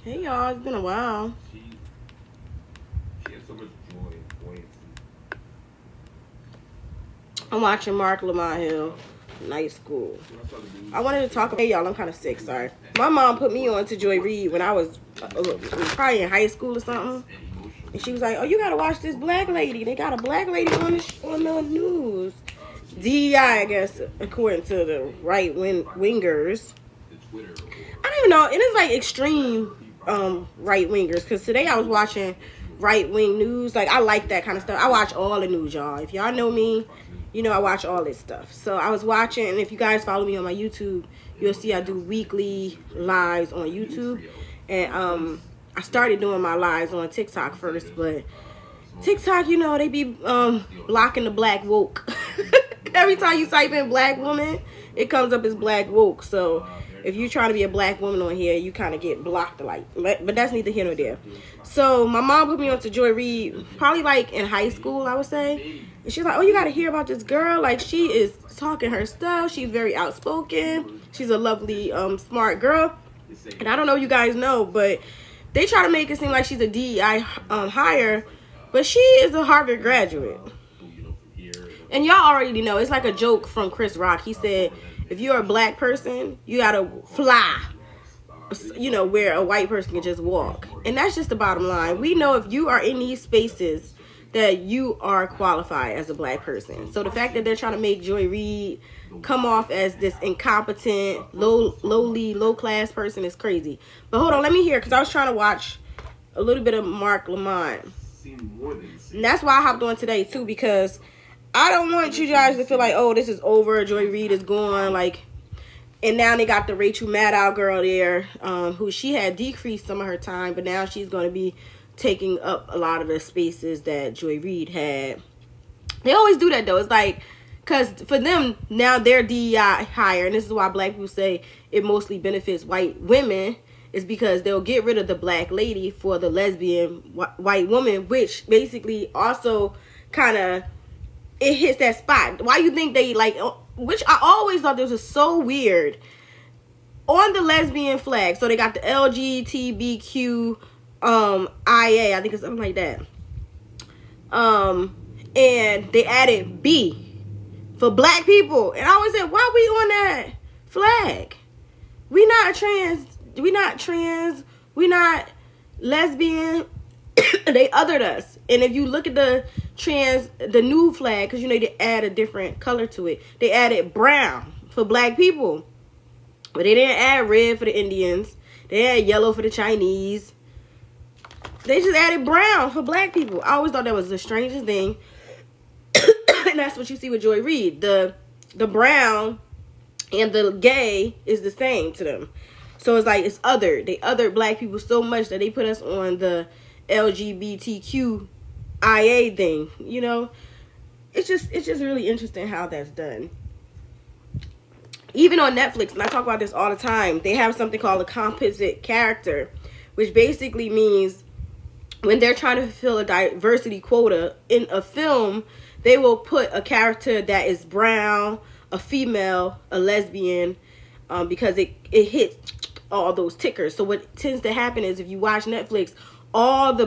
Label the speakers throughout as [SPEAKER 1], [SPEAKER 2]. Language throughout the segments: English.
[SPEAKER 1] Hey y'all, it's been a while.
[SPEAKER 2] She has so much joy and buoyancy.
[SPEAKER 1] I'm watching Mark Lamont Hill, Night School. I wanted to talk about, hey y'all, I'm kind of sick, sorry. My mom put me on to Joy Reid when I was probably in high school or something. And she was like, oh, you gotta watch this black lady. They got a black lady on the news. DEI, I guess, according to the right-wingers. I don't even know. It is like extreme right-wingers. Because today I was watching right-wing news. Like, I like that kind of stuff. I watch all the news, y'all. If y'all know me, you know I watch all this stuff. So I was watching, and if you guys follow me on my YouTube, you'll see I do weekly lives on YouTube. And I started doing my lives on TikTok first, but TikTok, you know, they be blocking the black woke. Every time you type in black woman, it comes up as black woke. So if you're trying to be a black woman on here, you kind of get blocked. But that's neither here nor there. So my mom put me on to Joy Reid, probably like in high school, I would say. And she's like, oh, you got to hear about this girl. Like, she is talking her stuff. She's very outspoken. She's a lovely, smart girl. And I don't know if you guys know, but they try to make it seem like she's a DEI hire. But she is a Harvard graduate. And y'all already know, it's like a joke from Chris Rock. He said, if you're a black person, you gotta fly, you know, where a white person can just walk. And that's just the bottom line. We know if you are in these spaces that you are qualified as a black person. So the fact that they're trying to make Joy Reid come off as this incompetent, low-class person is crazy. But hold on, let me hear, because I was trying to watch a little bit of Mark Lamont. And that's why I hopped on today, too, because I don't want you guys to feel like, oh, this is over, Joy Reid is gone, like, and now they got the Rachel Maddow girl there, who she had decreased some of her time, but now she's going to be taking up a lot of the spaces that Joy Reid had. They always do that, though. It's like, because for them, now they're DEI higher, and this is why black people say it mostly benefits white women, is because they'll get rid of the black lady for the lesbian white woman, which basically also kind of, it hits that spot. Why you think they, like, which I always thought this was so weird, on the lesbian flag, so they got the LGBTQ IA, I think it's something like that, and they added B for black people, and I always said, why we on that flag? We not trans, we not lesbian. They othered us. And if you look at the new flag, because you know they add a different color to it, they added brown for black people, but they didn't add red for the Indians. They had yellow for the Chinese. They just added brown for black people. I always thought that was the strangest thing. And that's what you see with Joy Reid. The brown and the gay is the same to them. So it's like, it's other. They othered black people so much that they put us on the LGBTQ IA thing, you know. It's just really interesting how that's done. Even on Netflix, and I talk about this all the time, they have something called a composite character, which basically means when they're trying to fulfill a diversity quota in a film, they will put a character that is brown, a female, a lesbian, because it hits all those tickers. So what tends to happen is, if you watch Netflix, all the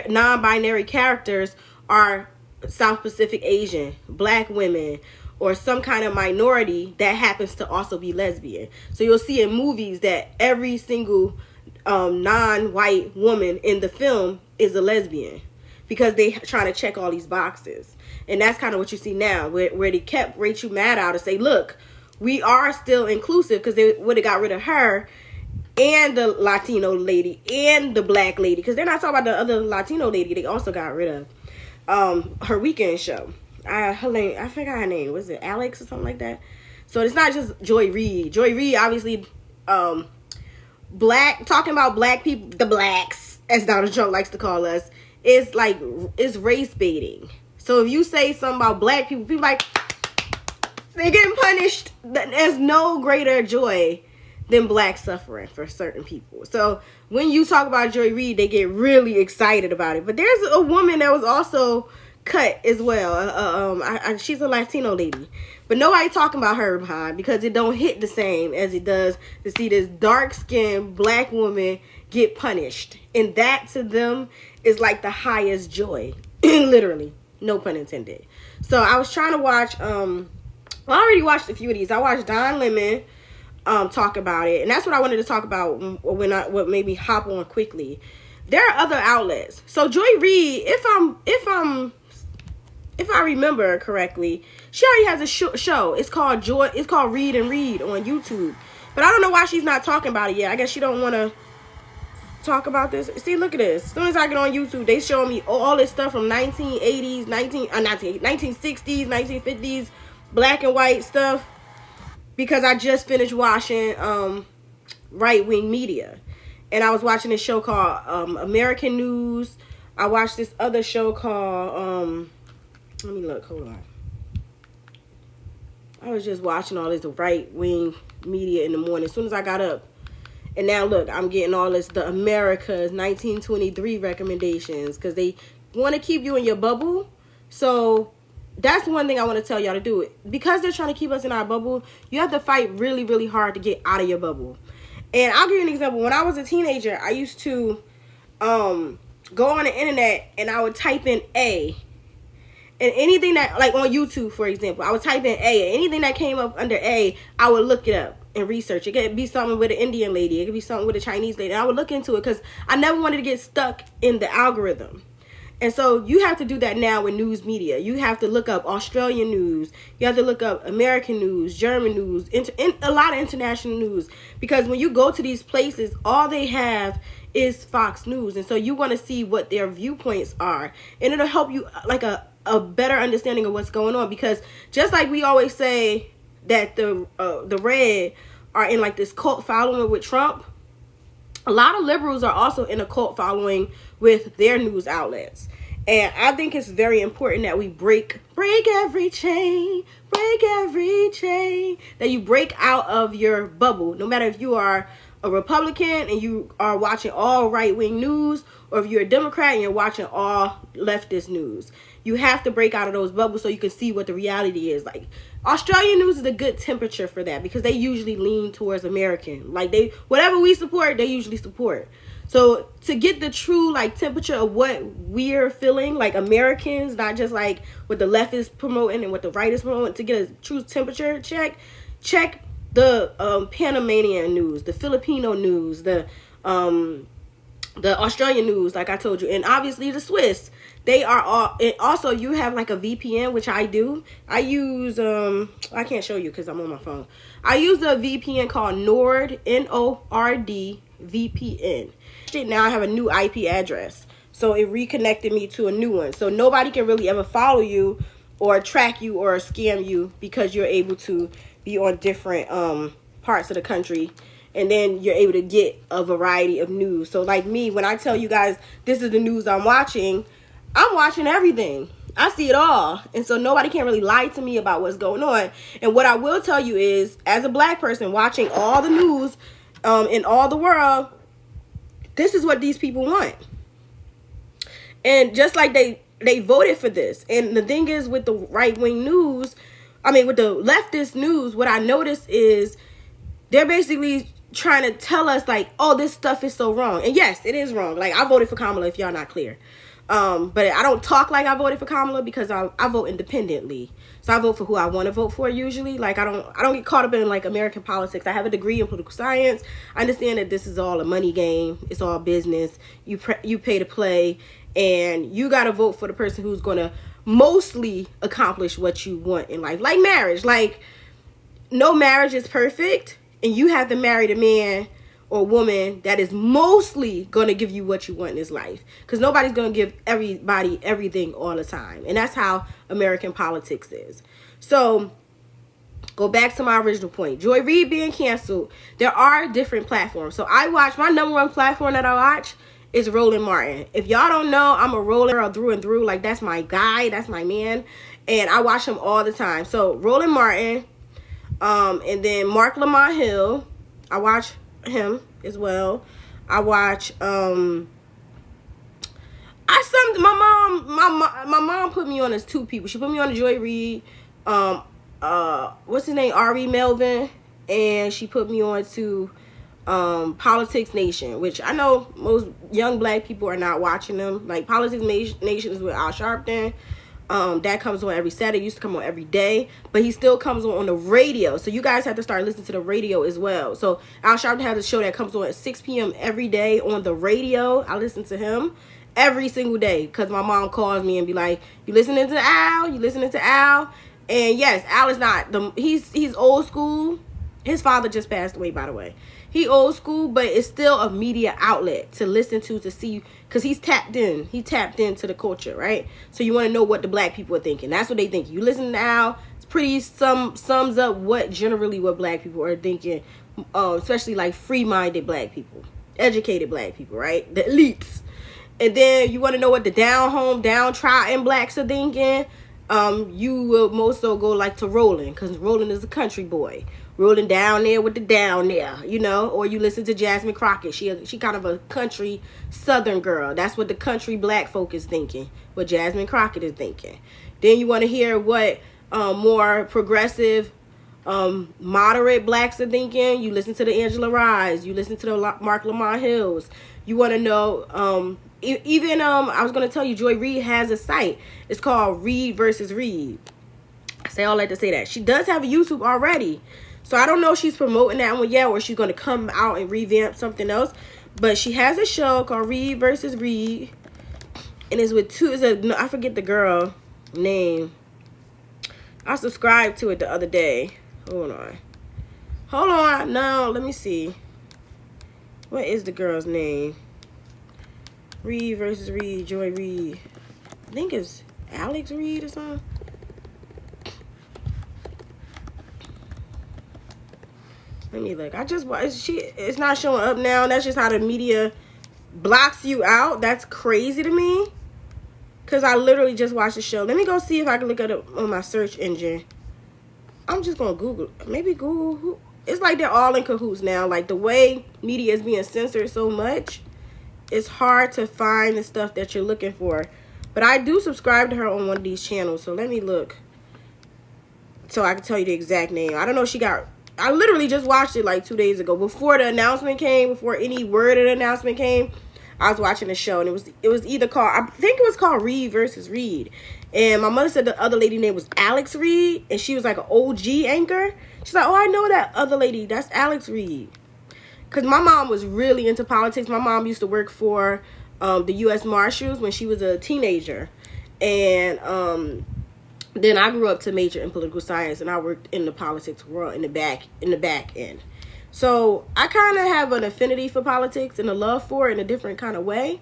[SPEAKER 1] non-binary characters are South Pacific Asian, black women, or some kind of minority that happens to also be lesbian. So you'll see in movies that every single non-white woman in the film is a lesbian, because they trying to check all these boxes. And that's kind of what you see now, where they kept Rachel Maddow to say, look, we are still inclusive, because they would have got rid of her and the Latino lady and the black lady, because they're not talking about the other Latino lady they also got rid of, her weekend show. Her name, I forgot her name. Was it Alex or something like that? So it's not just Joy Reid. Joy Reid, obviously, black, talking about black people, the blacks, as Donald Trump likes to call us, is like, it's race baiting. So if you say something about black people, people like, they're getting punished. There's no greater joy than black suffering for certain people. So when you talk about Joy Reid, they get really excited about it. But there's a woman that was also cut as well. She's a Latino lady, But nobody talking about her behind, because it don't hit the same as it does to see this dark-skinned black woman get punished. And that to them is like the highest joy. Literally. No pun intended. So I was trying to watch, I already watched a few of these. I watched Don Lemon talk about it. And that's what I wanted to talk about what made me hop on quickly. There are other outlets. So Joy Reid, if I remember correctly, she already has a show. It's called Reid and Reid on YouTube. But I don't know why she's not talking about it yet. I guess she don't want to talk about this. See, look at this. As soon as I get on YouTube, they show me all this stuff from 1980s, 1960s, 1950s, black and white stuff. Because I just finished watching right-wing media. And I was watching this show called American News. I watched this other show called... let me look. Hold on. I was just watching all this right-wing media in the morning as soon as I got up. And now, look, I'm getting all this, the America's 1923 recommendations, because they want to keep you in your bubble. So that's one thing I want to tell y'all to do. Because they're trying to keep us in our bubble, you have to fight really, really hard to get out of your bubble. And I'll give you an example. When I was a teenager, I used to go on the internet and I would type in A. And anything that, like on YouTube, for example, I would type in A. Anything that came up under A, I would look it up and research. It could be something with an Indian lady. It could be something with a Chinese lady. And I would look into it because I never wanted to get stuck in the algorithm. And so you have to do that now with news media. You have to look up Australian news. You have to look up American news, German news, a lot of international news. Because when you go to these places, all they have is Fox News. And so you want to see what their viewpoints are. And it'll help you like a better understanding of what's going on. Because just like we always say that the red are in like this cult following with Trump, a lot of liberals are also in a cult following with their news outlets. And I think it's very important that we break every chain, that you break out of your bubble. No matter if you are a Republican and you are watching all right-wing news, or if you're a Democrat and you're watching all leftist news. You have to break out of those bubbles so you can see what the reality is. Like, Australian news is a good temperature for that, because they usually lean towards American. Like, whatever we support, they usually support. So to get the true like temperature of what we're feeling, like Americans, not just like what the left is promoting and what the right is promoting, to get a true temperature check the Panamanian news, the Filipino news, the Australian news, like I told you, and obviously the Swiss. They are all, and also you have like a VPN, which I do. I use, I can't show you because I'm on my phone. I use a VPN called Nord, N-O-R-D VPN. Now I have a new IP address. So it reconnected me to a new one. So nobody can really ever follow you or track you or scam you, because you're able to be on different parts of the country. And then you're able to get a variety of news. So like me, when I tell you guys this is the news I'm watching everything. I see it all. And so nobody can really lie to me about what's going on. And what I will tell you is, as a black person watching all the news in all the world, this is what these people want. And just like they voted for this. And the thing is, with the right-wing news, with the leftist news, what I noticed is they're basically trying to tell us like, oh, this stuff is so wrong. And yes, it is wrong. Like, I voted for Kamala, if y'all not clear. But I don't talk like I voted for Kamala, because I vote independently. So I vote for who I want to vote for usually. Like, I don't get caught up in like American politics. I have a degree in political science. I understand that this is all a money game. It's all business. You pay to play, and you got to vote for the person who's going to mostly accomplish what you want in life. Like marriage. Like, no marriage is perfect, and you have to marry the man or woman that is mostly going to give you what you want in this life, because nobody's going to give everybody everything all the time. And that's how American politics is. So go back to my original point. Joy Reid being canceled. There are different platforms. So my number one platform that I watch is Roland Martin. If y'all don't know, I'm a Roland girl through and through. Like, that's my guy. That's my man. And I watch him all the time. So Roland Martin, and then Mark Lamont Hill, I watch him as well. I watch my mom put me on as two people. She put me on Joy Reid, what's his name, Ari Melvin, and she put me on to Politics Nation, which I know most young black people are not watching them. Like Politics Nation is with Al Sharpton. That comes on every Saturday. It used to come on every day, but he still comes on the radio. So you guys have to start listening to the radio as well. So Al Sharpton has a show that comes on at 6 p.m. every day on the radio. I listen to him every single day because my mom calls me and be like, "You listening to Al? You listening to Al?" And yes, Al is not he's old school. His father just passed away, by the way. He old school, but it's still a media outlet to listen to see, because he's tapped in. He tapped into the culture, right? So you want to know what the black people are thinking. That's what they think. You listen now, it's pretty sums up what black people are thinking, especially like free-minded black people, educated black people, right? The elites. And then you want to know what the downtrodden blacks are thinking. You will most so go like to Roland, because Roland is a country boy. Rolling down there with the down there, you know, or you listen to Jasmine Crockett. She kind of a country southern girl. That's what the country black folk is thinking, what Jasmine Crockett is thinking. Then you want to hear what more progressive, moderate blacks are thinking. You listen to the Angela Rise. You listen to the Mark Lamont Hills. You want to know, even I was going to tell you, Joy Reid has a site. It's called Reid versus Reid. I say all that to say that. She does have a YouTube already. So I don't know if she's promoting that one yet or she's going to come out and revamp something else. But she has a show called Reid versus Reid. And it's with I forget the girl name. I subscribed to it the other day. Hold on. No, let me see. What is the girl's name? Reid versus Reid, Joy Reid. I think it's Alex Reid or something. Let me look. It's not showing up now. That's just how the media blocks you out. That's crazy to me. Because I literally just watched the show. Let me go see if I can look it up on my search engine. I'm just going to Google. Maybe Google. Who? It's like they're all in cahoots now. Like the way media is being censored so much, it's hard to find the stuff that you're looking for. But I do subscribe to her on one of these channels. So let me look. So I can tell you the exact name. I don't know if she got... I literally just watched it like 2 days ago. Before the announcement came, before any word of the announcement came, I was watching the show. And it was either called... I think it was called Reid versus Reid. And my mother said the other lady name was Alex Reid. And she was like an OG anchor. She's like, oh, I know that other lady. That's Alex Reid. Because my mom was really into politics. My mom used to work for the U.S. Marshals when she was a teenager. And then I grew up to major in political science. And I worked in the politics world in the back end. So I kind of have an affinity for politics and a love for it in a different kind of way.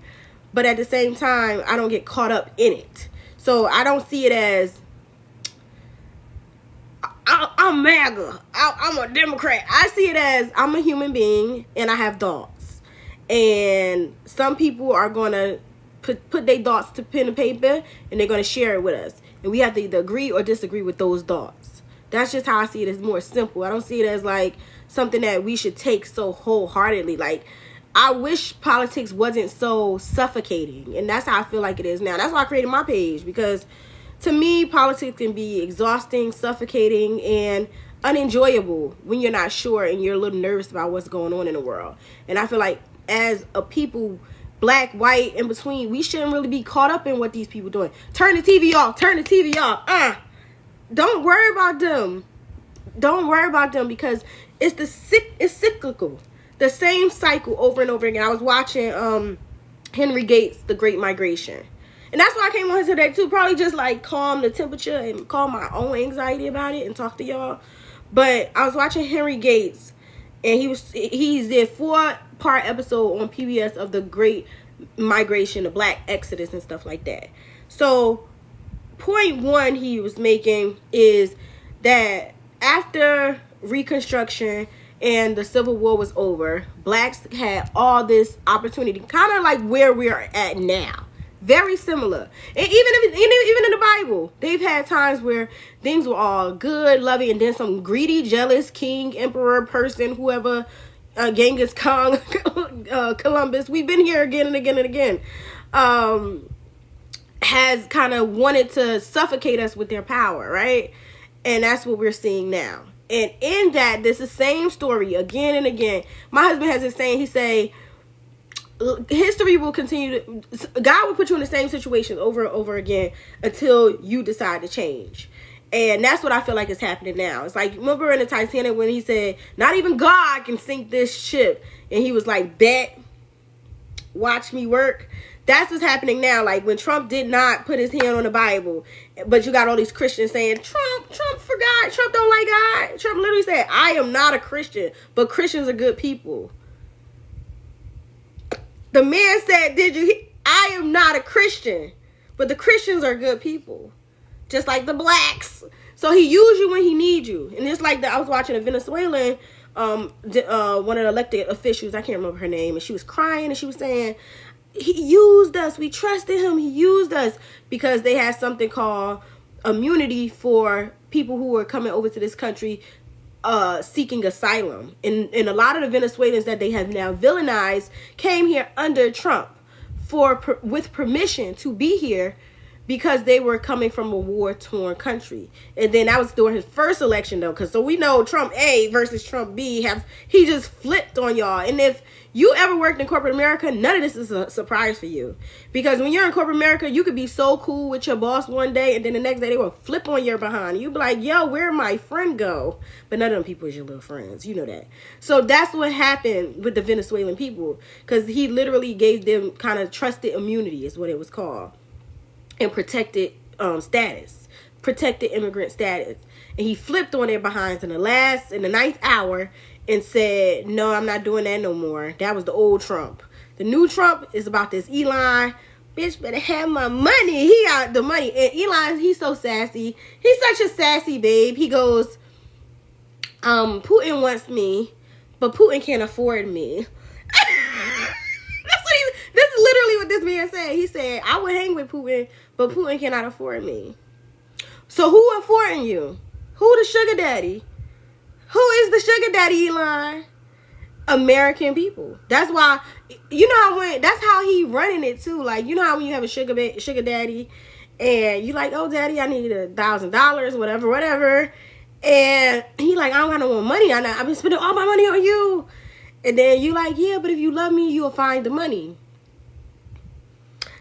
[SPEAKER 1] But at the same time, I don't get caught up in it. So I don't see it as... I'm MAGA. I'm a Democrat. I see it as I'm a human being and I have thoughts. And some people are going to put their thoughts to pen and paper and they're going to share it with us. And we have to either agree or disagree with those thoughts. That's just how I see it. As more simple. I don't see it as like something that we should take so wholeheartedly. Like, I wish politics wasn't so suffocating. And that's how I feel like it is now. That's why I created my page. Because to me, politics can be exhausting, suffocating, and unenjoyable when you're not sure and you're a little nervous about what's going on in the world. And I feel like as a people, black, white, in between, we shouldn't really be caught up in what these people doing. Turn the TV off. Turn the TV off. Don't worry about them. Don't worry about them because it's cyclical. The same cycle over and over again. I was watching Henry Gates' The Great Migration. And that's why I came on here today too. Probably just like calm the temperature and calm my own anxiety about it and talk to y'all. But I was watching Henry Gates and he did 4-part episode on PBS of the Great Migration, the Black Exodus and stuff like that. So point one he was making is that after Reconstruction and the Civil War was over, blacks had all this opportunity, kind of like where we're at now. Very similar. And even in the Bible, they've had times where things were all good, loving, and then some greedy, jealous king, emperor, person, whoever, Genghis Khan, Columbus, we've been here again and again and again, has kind of wanted to suffocate us with their power, right? And that's what we're seeing now. And in that, this is the same story again and again. My husband has this saying, he say, history will continue to, God will put you in the same situation over and over again until you decide to change. And that's what I feel like is happening now. It's like, remember in the Titanic when he said, not even God can sink this ship. And he was like, bet, watch me work. That's what's happening now. Like when Trump did not put his hand on the Bible, but you got all these Christians saying, Trump forgot, Trump don't like God. Trump literally said, I am not a Christian, but Christians are good people. The man said, I am not a Christian, but the Christians are good people. Just like the blacks. So he used you when he needs you. And it's like I was watching a Venezuelan, one of the elected officials, I can't remember her name, and she was crying and she was saying, he used us. We trusted him. He used us because they had something called immunity for people who were coming over to this country seeking asylum. And a lot of the Venezuelans that they have now villainized came here under Trump with permission to be here because they were coming from a war-torn country. And then that was during his first election, though, because so we know Trump A versus Trump B, he just flipped on y'all. And if you ever worked in corporate America, none of this is a surprise for you. Because when you're in corporate America, you could be so cool with your boss one day, and then the next day they will flip on your behind. You'll be like, yo, where'd my friend go? But none of them people is your little friends. You know that. So that's what happened with the Venezuelan people. Because he literally gave them kind of trusted immunity is what it was called. And protected status. Protected immigrant status. And he flipped on their behinds in the ninth hour and said, no, I'm not doing that no more. That was the old Trump. The new Trump is about this Elon. Bitch better have my money. He got the money. And Elon, he's so sassy. He's such a sassy babe. He goes, Putin wants me, but Putin can't afford me. This is literally what this man said. He said, I would hang with Putin, but Putin cannot afford me. So who affording you? Who the sugar daddy? Who is the sugar daddy, Elon? American people. That's why, you know how that's how he running it too. Like, you know how when you have a sugar daddy and you like, oh daddy, I need $1,000, whatever. And he like, I don't got no more money. I've been spending all my money on you. And then you like, yeah, but if you love me, you'll find the money.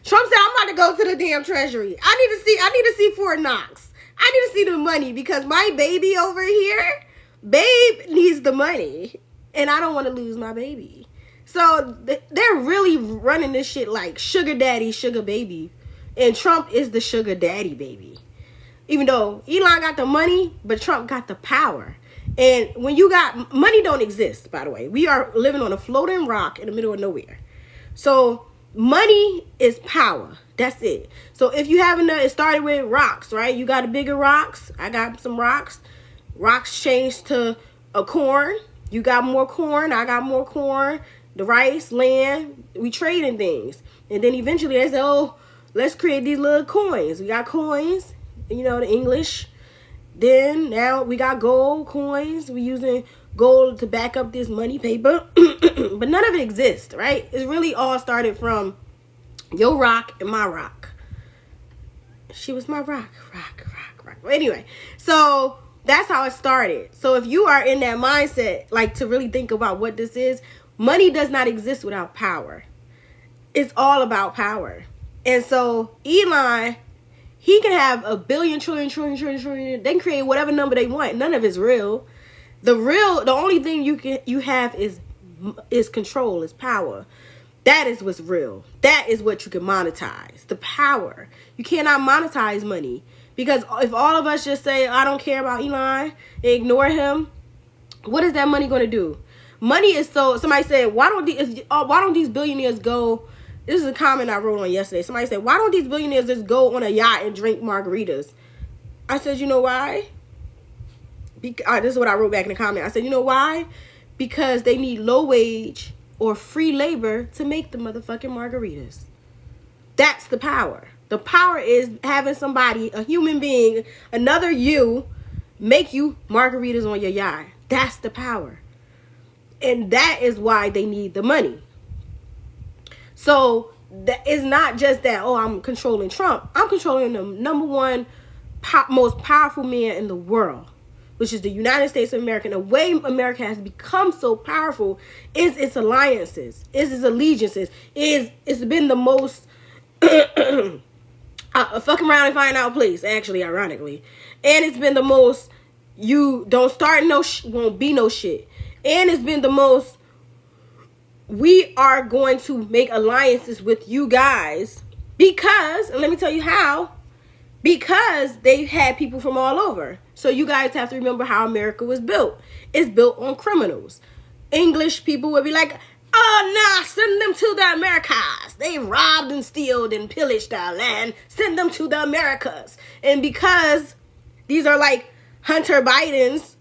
[SPEAKER 1] Trump said, I'm about to go to the damn treasury. I need to see Fort Knox. I need to see the money because my baby over here, babe needs the money. And I don't want to lose my baby. So they're really running this shit like sugar daddy, sugar baby. And Trump is the sugar daddy baby. Even though Elon got the money, but Trump got the power. And when you got, money don't exist, by the way. We are living on a floating rock in the middle of nowhere. So money is power. That's it. So if you have enough, it started with rocks, right? You got the bigger rocks. I got some rocks. Rocks changed to a corn. You got more corn. I got more corn. The rice, land. We trading things. And then eventually they said, oh, let's create these little coins. We got coins. You know, the English. Then now we got gold coins. We using gold to back up this money paper. But none of it exists, right? It really all started from your rock and my rock. She was my rock. Anyway, so that's how it started. So if you are in that mindset, like to really think about what this is, money does not exist without power. It's all about power. And so Elon, he can have a billion, trillion. They can create whatever number they want. None of it's real. The only thing you have is control, is power. That is what's real. That is what you can monetize. The power. You cannot monetize money. Because if all of us just say, I don't care about Elon, and ignore him, what is that money going to do? Money is so, somebody said, why don't these billionaires go, this is a comment I wrote on yesterday. Somebody said, why don't these billionaires just go on a yacht and drink margaritas? I said, you know why? This is what I wrote back in the comment. I said, you know why? Because they need low wage or free labor to make the motherfucking margaritas. That's the power. The power is having somebody, a human being, another you, make you margaritas on your yacht. That's the power. And that is why they need the money. So that is not just that, oh, I'm controlling Trump. I'm controlling the number one most powerful men in the world, which is the United States of America. And the way America has become so powerful is its alliances, is its allegiances, it's been the most fuck around and find out place, actually, ironically. And it's been the most, you don't start no won't be no shit. And it's been the most, we are going to make alliances with you guys because, and let me tell you how, because they've had people from all over. So you guys have to remember how America was built. It's built on criminals. English people would be like, oh, nah, send them to the Americas. They robbed and stealed and pillaged our land. Send them to the Americas. And because these are like Hunter Bidens,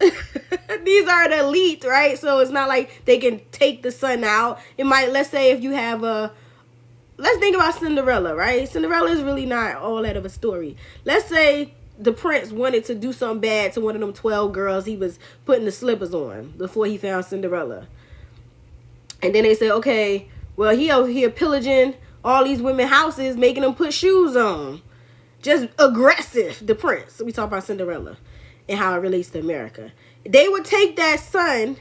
[SPEAKER 1] these are the elite, right? So it's not like they can take the son out. It might, let's say if you have let's think about Cinderella, right? Cinderella is really not all that of a story. Let's say the prince wanted to do something bad to one of them 12 girls he was putting the slippers on before he found Cinderella. And then they say, okay, well, he over here pillaging all these women houses, making them put shoes on. Just aggressive, the prince. We talk about Cinderella and how it relates to America. They would take that son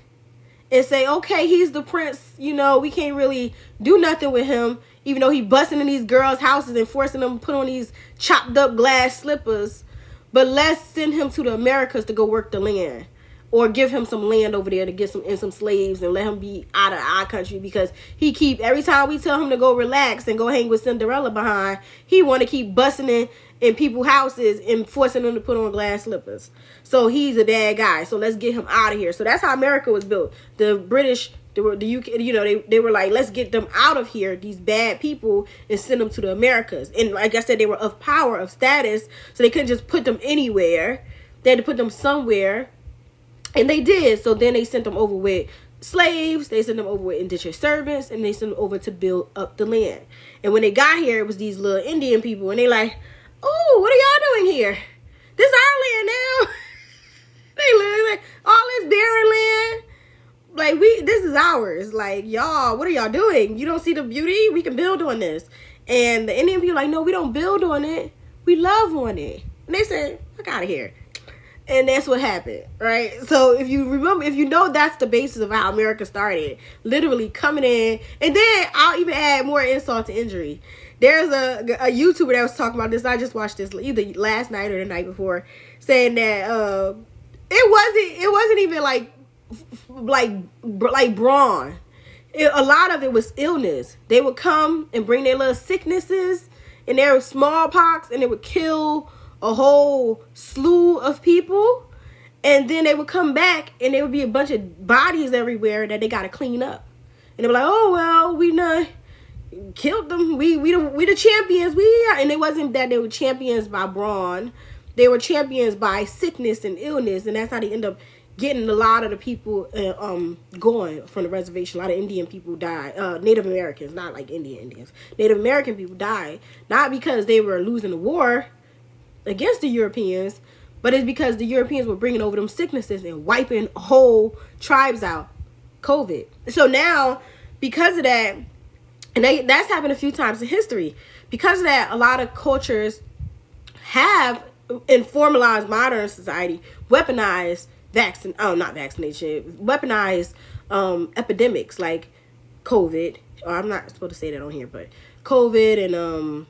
[SPEAKER 1] and say, okay, he's the prince. You know, we can't really do nothing with him, even though he busting in these girls' houses and forcing them to put on these chopped up glass slippers. But let's send him to the Americas to go work the land. Or give him some land over there to get some slaves and let him be out of our country, because he keep, every time we tell him to go relax and go hang with Cinderella behind, he want to keep busting in people's houses and forcing them to put on glass slippers. So he's a bad guy. So let's get him out of here. So that's how America was built. The British, the UK, you know, they were like, let's get them out of here, these bad people, and send them to the Americas. And like I said, they were of power, of status, so they couldn't just put them anywhere. They had to put them somewhere. And they did. So then they sent them over with slaves. They sent them over with indentured servants. And they sent them over to build up the land. And when they got here, it was these little Indian people. And they like, oh, what are y'all doing here? This our land now. They literally like, all this barren land. Like, this is ours. Like, y'all, what are y'all doing? You don't see the beauty? We can build on this. And the Indian people like, no, we don't build on it. We love on it. And they said, fuck out of here. And that's what happened, right? So if you remember, if you know, that's the basis of how America started. Literally coming in. And then I'll even add more insult to injury. There's a YouTuber that was talking about this. I just watched this either last night or the night before, saying that it wasn't even like brawn. A lot of it was illness. They would come and bring their little sicknesses and their smallpox, and it would kill a whole slew of people, and then they would come back and there would be a bunch of bodies everywhere that they got to clean up. And they were like, oh, well, we not killed them. We the champions. And it wasn't that they were champions by brawn. They were champions by sickness and illness. And that's how they end up getting a lot of the people going from the reservation. A lot of Indian people died. Native Americans, not like Indians. Native American people died, not because they were losing the war against the Europeans, but it's because the Europeans were bringing over them sicknesses and wiping whole tribes out. COVID. So now, because of that, and that's happened a few times in history, because of that, a lot of cultures have, in formalized modern society, weaponized weaponized epidemics like COVID. Or I'm not supposed to say that on here, but COVID and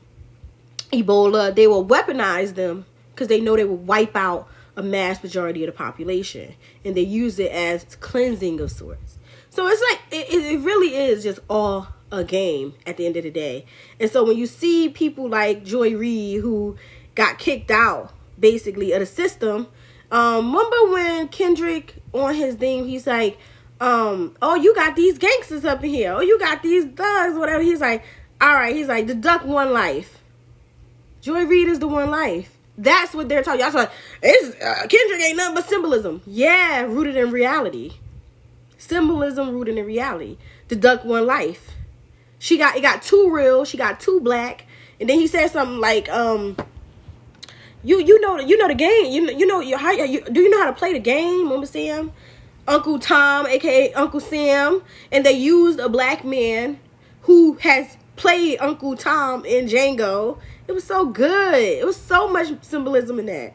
[SPEAKER 1] Ebola, they will weaponize them because they know they will wipe out a mass majority of the population, and they use it as cleansing of sorts. So it's like it really is just all a game at the end of the day. And so when you see people like Joy Reid, who got kicked out basically of the system, remember when Kendrick on his thing, he's like, oh, you got these gangsters up in here, oh, you got these thugs, whatever. He's like, all right, he's like, the duck one life. Joy Reid is the one life. That's what they're talking. Y'all like, Kendrick ain't nothing but symbolism. Yeah, rooted in reality. Symbolism rooted in reality. The duck one life. It got too real. She got too black. And then he said something like, you know the game. Do you know how to play the game, Mama Sam? Uncle Tom, aka Uncle Sam, and they used a black man who has played Uncle Tom in Django. It It was so good. It was so much symbolism in that.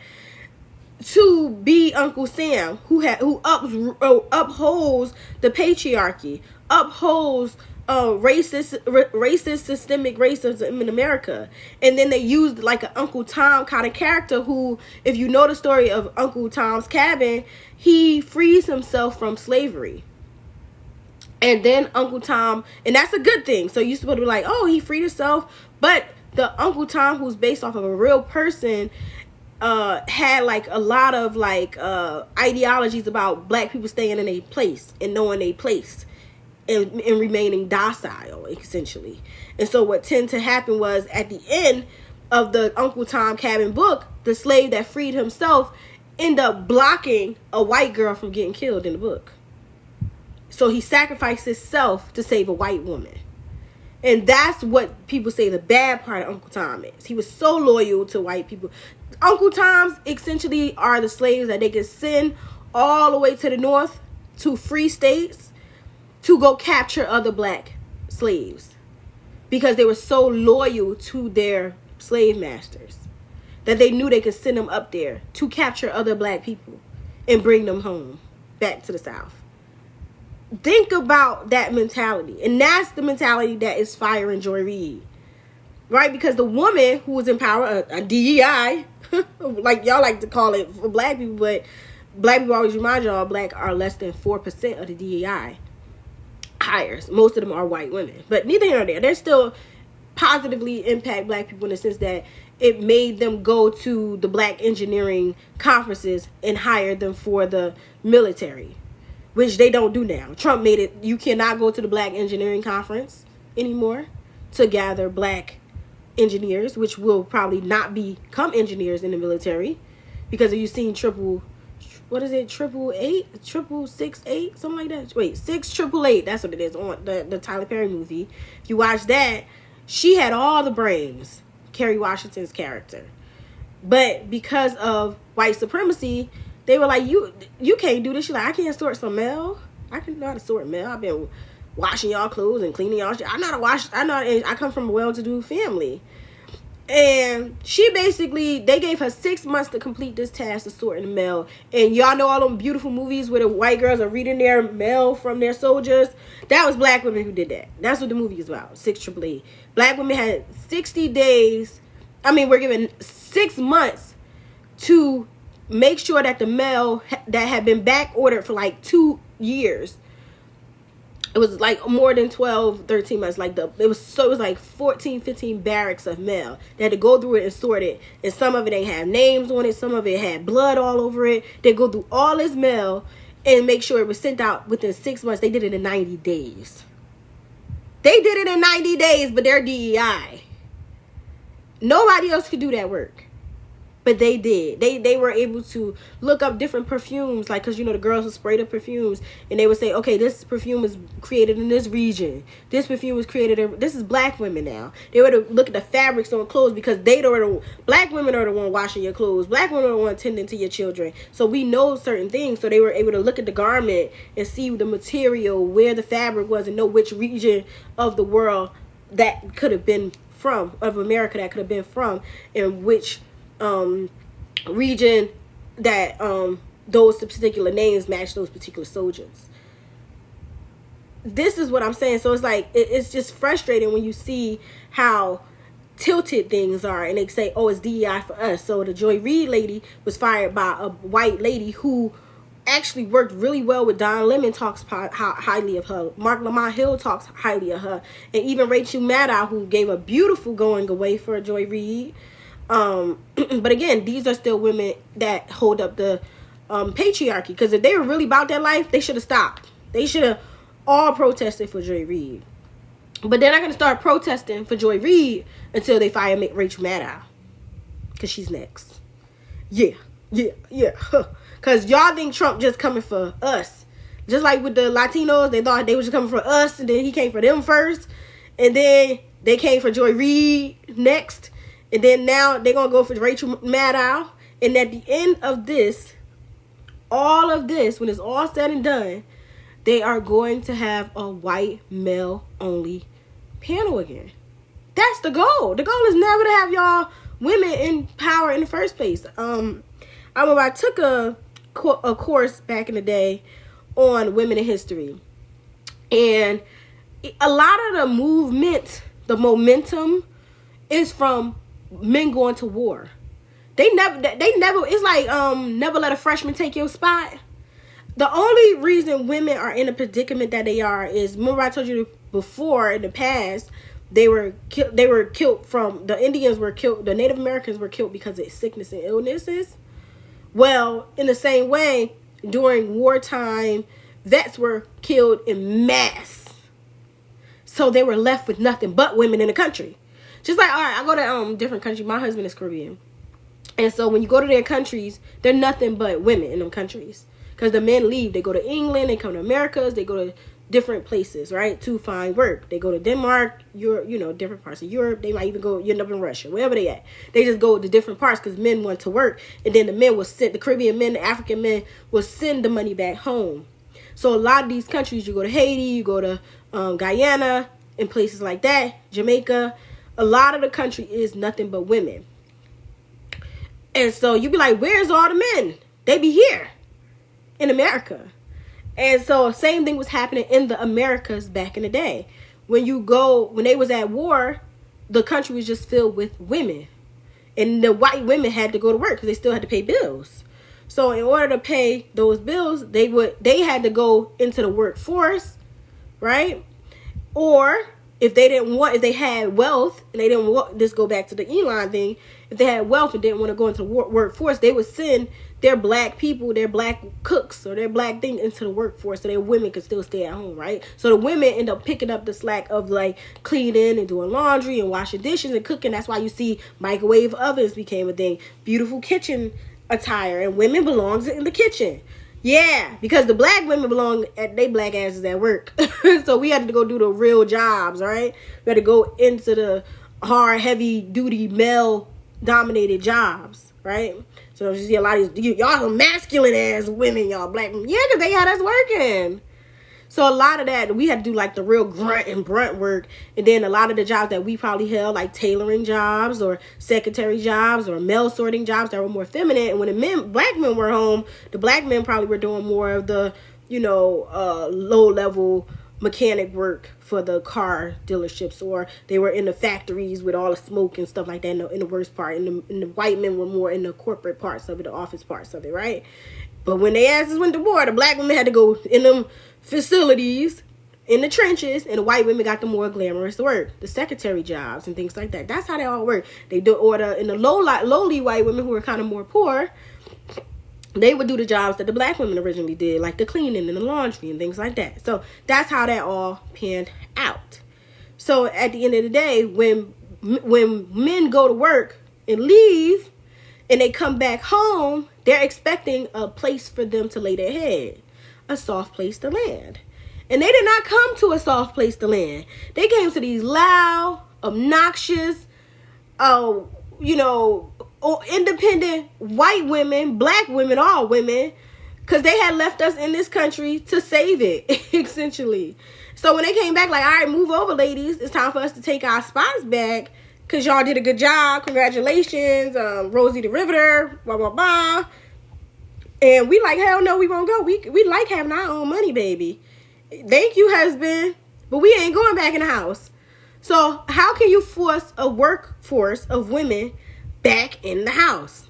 [SPEAKER 1] To be Uncle Sam, who upholds the patriarchy, upholds racist systemic racism in America. And then they used like an Uncle Tom kind of character who, if you know the story of Uncle Tom's Cabin, he frees himself from slavery. And then Uncle Tom, and that's a good thing. So you're supposed to be like, oh, he freed himself. But the Uncle Tom, who's based off of a real person, had like a lot of like ideologies about black people staying in a place and knowing a place and remaining docile, essentially. And so what tended to happen was, at the end of the Uncle Tom Cabin book, the slave that freed himself ended up blocking a white girl from getting killed in the book. So he sacrificed himself to save a white woman. And that's what people say the bad part of Uncle Tom is. He was so loyal to white people. Uncle Toms essentially are the slaves that they could send all the way to the north to free states to go capture other black slaves, because they were so loyal to their slave masters that they knew they could send them up there to capture other black people and bring them home back to the South. Think about that mentality. And that's the mentality that is firing Joy Reid. Right? Because the woman who was in power, a DEI, like y'all like to call it for black people, but black people always remind y'all black are less than 4% of the DEI hires. Most of them are white women. But neither here nor there. They're still positively impact black people in the sense that it made them go to the black engineering conferences and hire them for the military, which they don't do now. Trump made it, you cannot go to the black engineering conference anymore to gather black engineers, which will probably not become engineers in the military, because if you've seen triple 688, something like that. Wait, 6888, that's what it is, on the Tyler Perry movie. If you watch that, she had all the brains, Kerry Washington's character. But because of white supremacy, they were like, you can't do this. She's like, I can't sort some mail. I can know how to sort mail. I've been washing y'all clothes and cleaning y'all shit. I come from a well-to-do family. And she basically, they gave her 6 months to complete this task of sorting the mail. And y'all know all them beautiful movies where the white girls are reading their mail from their soldiers? That was black women who did that. That's what the movie is about, 6888. Black women had 60 days. We're given 6 months to make sure that the mail that had been back ordered for like 2 years, it was like more than 12, 13 months. It was like 14, 15 barracks of mail. They had to go through it and sort it. And some of it ain't have names on it. Some of it had blood all over it. They go through all this mail and make sure it was sent out within 6 months. They did it in 90 days. They did it in 90 days, but they're DEI. Nobody else could do that work. But they did. They were able to look up different perfumes, like, because, the girls would spray the perfumes, and they would say, okay, this perfume is created in this region. This perfume was created this is black women now. They would look at the fabrics on clothes, because black women are the one washing your clothes. Black women are the one tending to your children. So we know certain things. So they were able to look at the garment and see the material, where the fabric was, and know which region of the world that could have been from, of America that could have been from, and which region that those particular names match those particular soldiers. This is what I'm saying. So it's like, it's just frustrating when you see how tilted things are, and they say, oh, it's DEI for us. So the Joy Reid lady was fired by a white lady who actually worked really well with Don Lemon, talks highly of her. Mark Lamont Hill talks highly of her, and even Rachel Maddow, who gave a beautiful going away for Joy Reid. But again, these are still women that hold up the patriarchy, because if they were really about their life, they should have stopped. They should have all protested for Joy Reid. But they're not going to start protesting for Joy Reid until they fire Rachel Maddow, because she's next. Yeah. Because y'all think Trump just coming for us. Just like with the Latinos, they thought they were just coming for us, and then he came for them first, and then they came for Joy Reid next. And then now they're going to go for Rachel Maddow. And at the end of this, all of this, when it's all said and done, they are going to have a white male only panel again. That's the goal. The goal is never to have y'all women in power in the first place. I took a course back in the day on women in history, and a lot of the movement, the momentum, is from men going to war. They never. It's like never let a freshman take your spot. The only reason women are in a predicament that they are is, remember I told you before in the past, they were killed from, the Indians were killed, the Native Americans were killed because of sickness and illnesses. Well, in the same way, during wartime, vets were killed in mass. So they were left with nothing but women in the country. Just like, all right, I go to different countries. My husband is Caribbean. And so when you go to their countries, they're nothing but women in them countries. Because the men leave. They go to England, they come to Americas, they go to different places, right, to find work. They go to Denmark, Europe, different parts of Europe. They might even go, end up in Russia, wherever they at. They just go to different parts because men want to work. And then the men will send, the Caribbean men, the African men will send the money back home. So a lot of these countries, you go to Haiti, you go to Guyana, and places like that, Jamaica, a lot of the country is nothing but women. And so you be like, where's all the men? They be here in America. And so same thing was happening in the Americas back in the day. When they was at war, the country was just filled with women. And the white women had to go to work because they still had to pay bills. So in order to pay those bills, they had to go into the workforce, right? Or if they had wealth and they didn't want, this go back to the Elon thing, if they had wealth and didn't want to go into the workforce, they would send their black people, their black cooks or their black thing into the workforce so their women could still stay at home, right? So the women end up picking up the slack of like cleaning and doing laundry and washing dishes and cooking. That's why you see microwave ovens became a thing. Beautiful kitchen attire, and women belongs in the kitchen. Yeah, because the black women belong at they black asses at work. So we had to go do the real jobs, right? We had to go into the hard, heavy duty, male dominated jobs, right? So you see a lot of y'all some masculine ass women, y'all black women. Yeah, because they had us working. So a lot of that, we had to do like the real grunt and brunt work. And then a lot of the jobs that we probably held, like tailoring jobs or secretary jobs or mail sorting jobs that were more feminine. And when the black men were home, the black men probably were doing more of the, low level mechanic work for the car dealerships, or they were in the factories with all the smoke and stuff like that in the worst part. And the white men were more in the corporate parts of it, the office parts of it, right? But when they asses went to war, the black women had to go in them facilities in the trenches, and the white women got the more glamorous work, the secretary jobs and things like that. That's how they all work. They do order in the lowly white women who were kind of more poor. They would do the jobs that the black women originally did, like the cleaning and the laundry and things like that. So that's how that all panned out. So at the end of the day, when men go to work and leave and they come back home, they're expecting a place for them to lay their head, a soft place to land. And they did not come to a soft place to land. They came to these loud, obnoxious, independent white women, black women, all women, because they had left us in this country to save it, essentially. So when they came back, like, all right, move over, ladies. It's time for us to take our spots back because y'all did a good job. Congratulations, Rosie the Riveter, blah, blah, blah. And we like, hell no, we won't go. We like having our own money, baby. Thank you, husband. But we ain't going back in the house. So how can you force a workforce of women back in the house?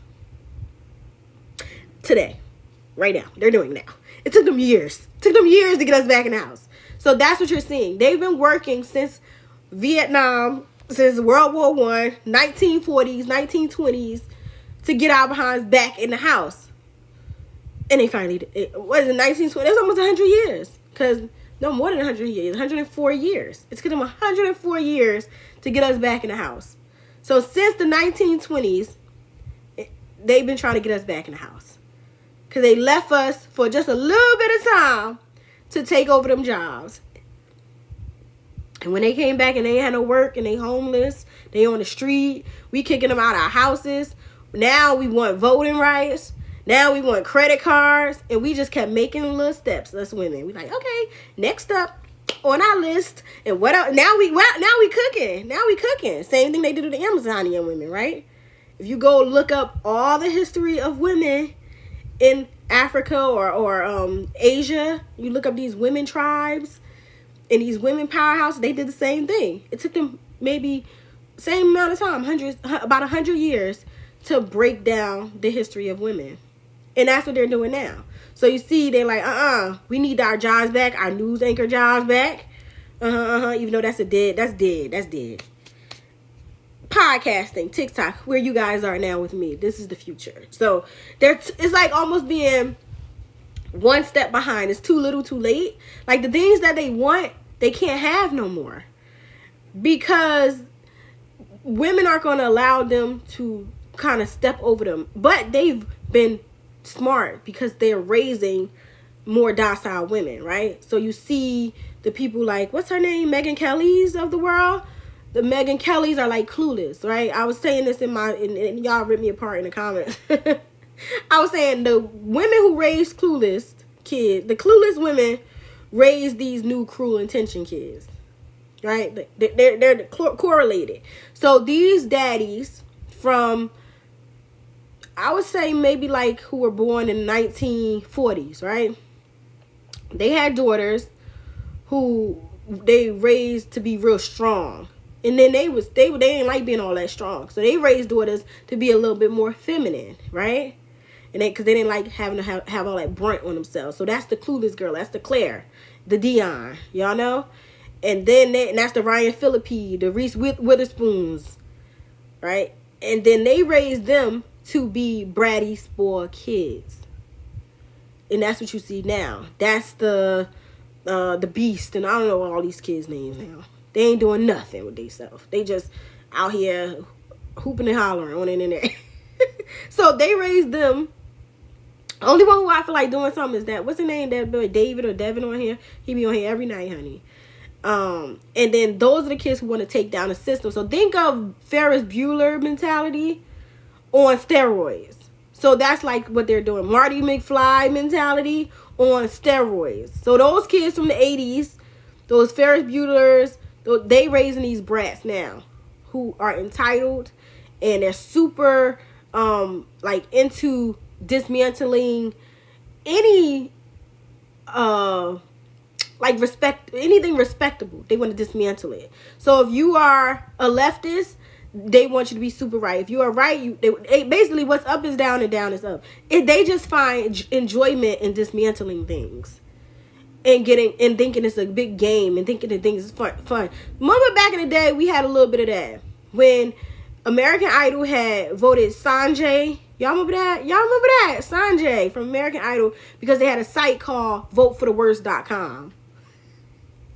[SPEAKER 1] Today. Right now. They're doing it now. It took them years. It took them years to get us back in the house. So that's what you're seeing. They've been working since Vietnam, since World War I, 1940s, 1920s, to get our behinds back in the house. And they finally did. It was in 1920. That's almost 100 years. Because, no, more than 100 years. 104 years. It's taken them 104 years to get us back in the house. So since the 1920s, they've been trying to get us back in the house. Because they left us for just a little bit of time to take over them jobs. And when they came back and they had no work and they homeless, they on the street, we kicking them out of our houses. Now we want voting rights. Now we want credit cards. And we just kept making little steps, us women. We like, okay, next up on our list. And what else? Now we cooking. cooking. Now we cooking. Same thing they did to the Amazonian women, right? If you go look up all the history of women in Africa or Asia, you look up these women tribes and these women powerhouses, they did the same thing. It took them maybe same amount of time, about 100 years to break down the history of women. And that's what they're doing now. So you see, they're like, we need our jobs back, our news anchor jobs back. Even though that's dead. Podcasting, TikTok, where you guys are now with me. This is the future. So it's like almost being one step behind. It's too little, too late. Like the things that they want, they can't have no more. Because women aren't going to allow them to kind of step over them. But they've been smart because they're raising more docile women, right? So you see the people like, what's her name? Megyn Kelly's of the world. The Megyn Kellys are like clueless, right? I was saying this and y'all rip me apart in the comments. I was saying the women who raise clueless kids, the clueless women raise these new cruel intention kids, right? They're correlated. So these daddies from, I would say maybe like who were born in the 1940s, right? They had daughters who they raised to be real strong. And then they didn't like being all that strong. So they raised daughters to be a little bit more feminine, right? And because they didn't like having to have all that brunt on themselves. So that's the clueless girl. That's the Claire, the Dion, y'all know? And then that's the Ryan Phillippe, the Reese Witherspoons, right? And then they raised them to be bratty, spoiled kids. And that's what you see now. That's the Beast, and I don't know all these kids' names now. They ain't doing nothing with themselves. They just out here hooping and hollering on the internet. So they raised them. Only one who I feel like doing something is that, what's his name? That boy David or Devin on here. He be on here every night, honey. And then those are the kids who want to take down the system. So think of Ferris Bueller mentality on steroids. So that's like what they're doing. Marty McFly mentality on steroids. So those kids from the 80s, those Ferris Buellers, they raising these brats now who are entitled and they're super like into dismantling any like anything respectable. They want to dismantle it. So if you are a leftist, they want you to be super right. If you are right, basically what's up is down and down is up. They just find enjoyment in dismantling things. And thinking it's a big game and thinking that things is fun. Remember back in the day, we had a little bit of that. When American Idol had voted Sanjay. Y'all remember that? Sanjay from American Idol, because they had a site called votefortheworst.com.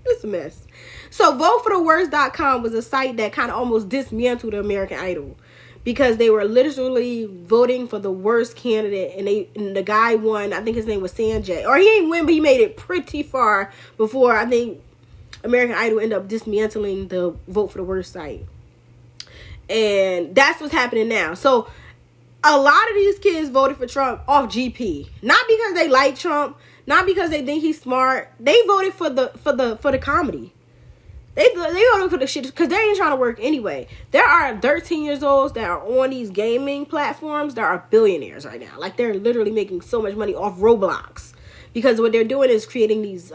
[SPEAKER 1] It's a mess. So votefortheworst.com was a site that kind of almost dismantled American Idol. Because they were literally voting for the worst candidate, and the guy won. I think his name was Sanjay, or he didn't win, but he made it pretty far before I think American Idol ended up dismantling the Vote for the Worst site. And that's what's happening now. So a lot of these kids voted for Trump off GP, not because they like Trump, not because they think he's smart. They voted for the comedy. They voted for the shit because they ain't trying to work anyway. There are 13 years olds that are on these gaming platforms that are billionaires right now. Like, they're literally making so much money off Roblox, because what they're doing is creating these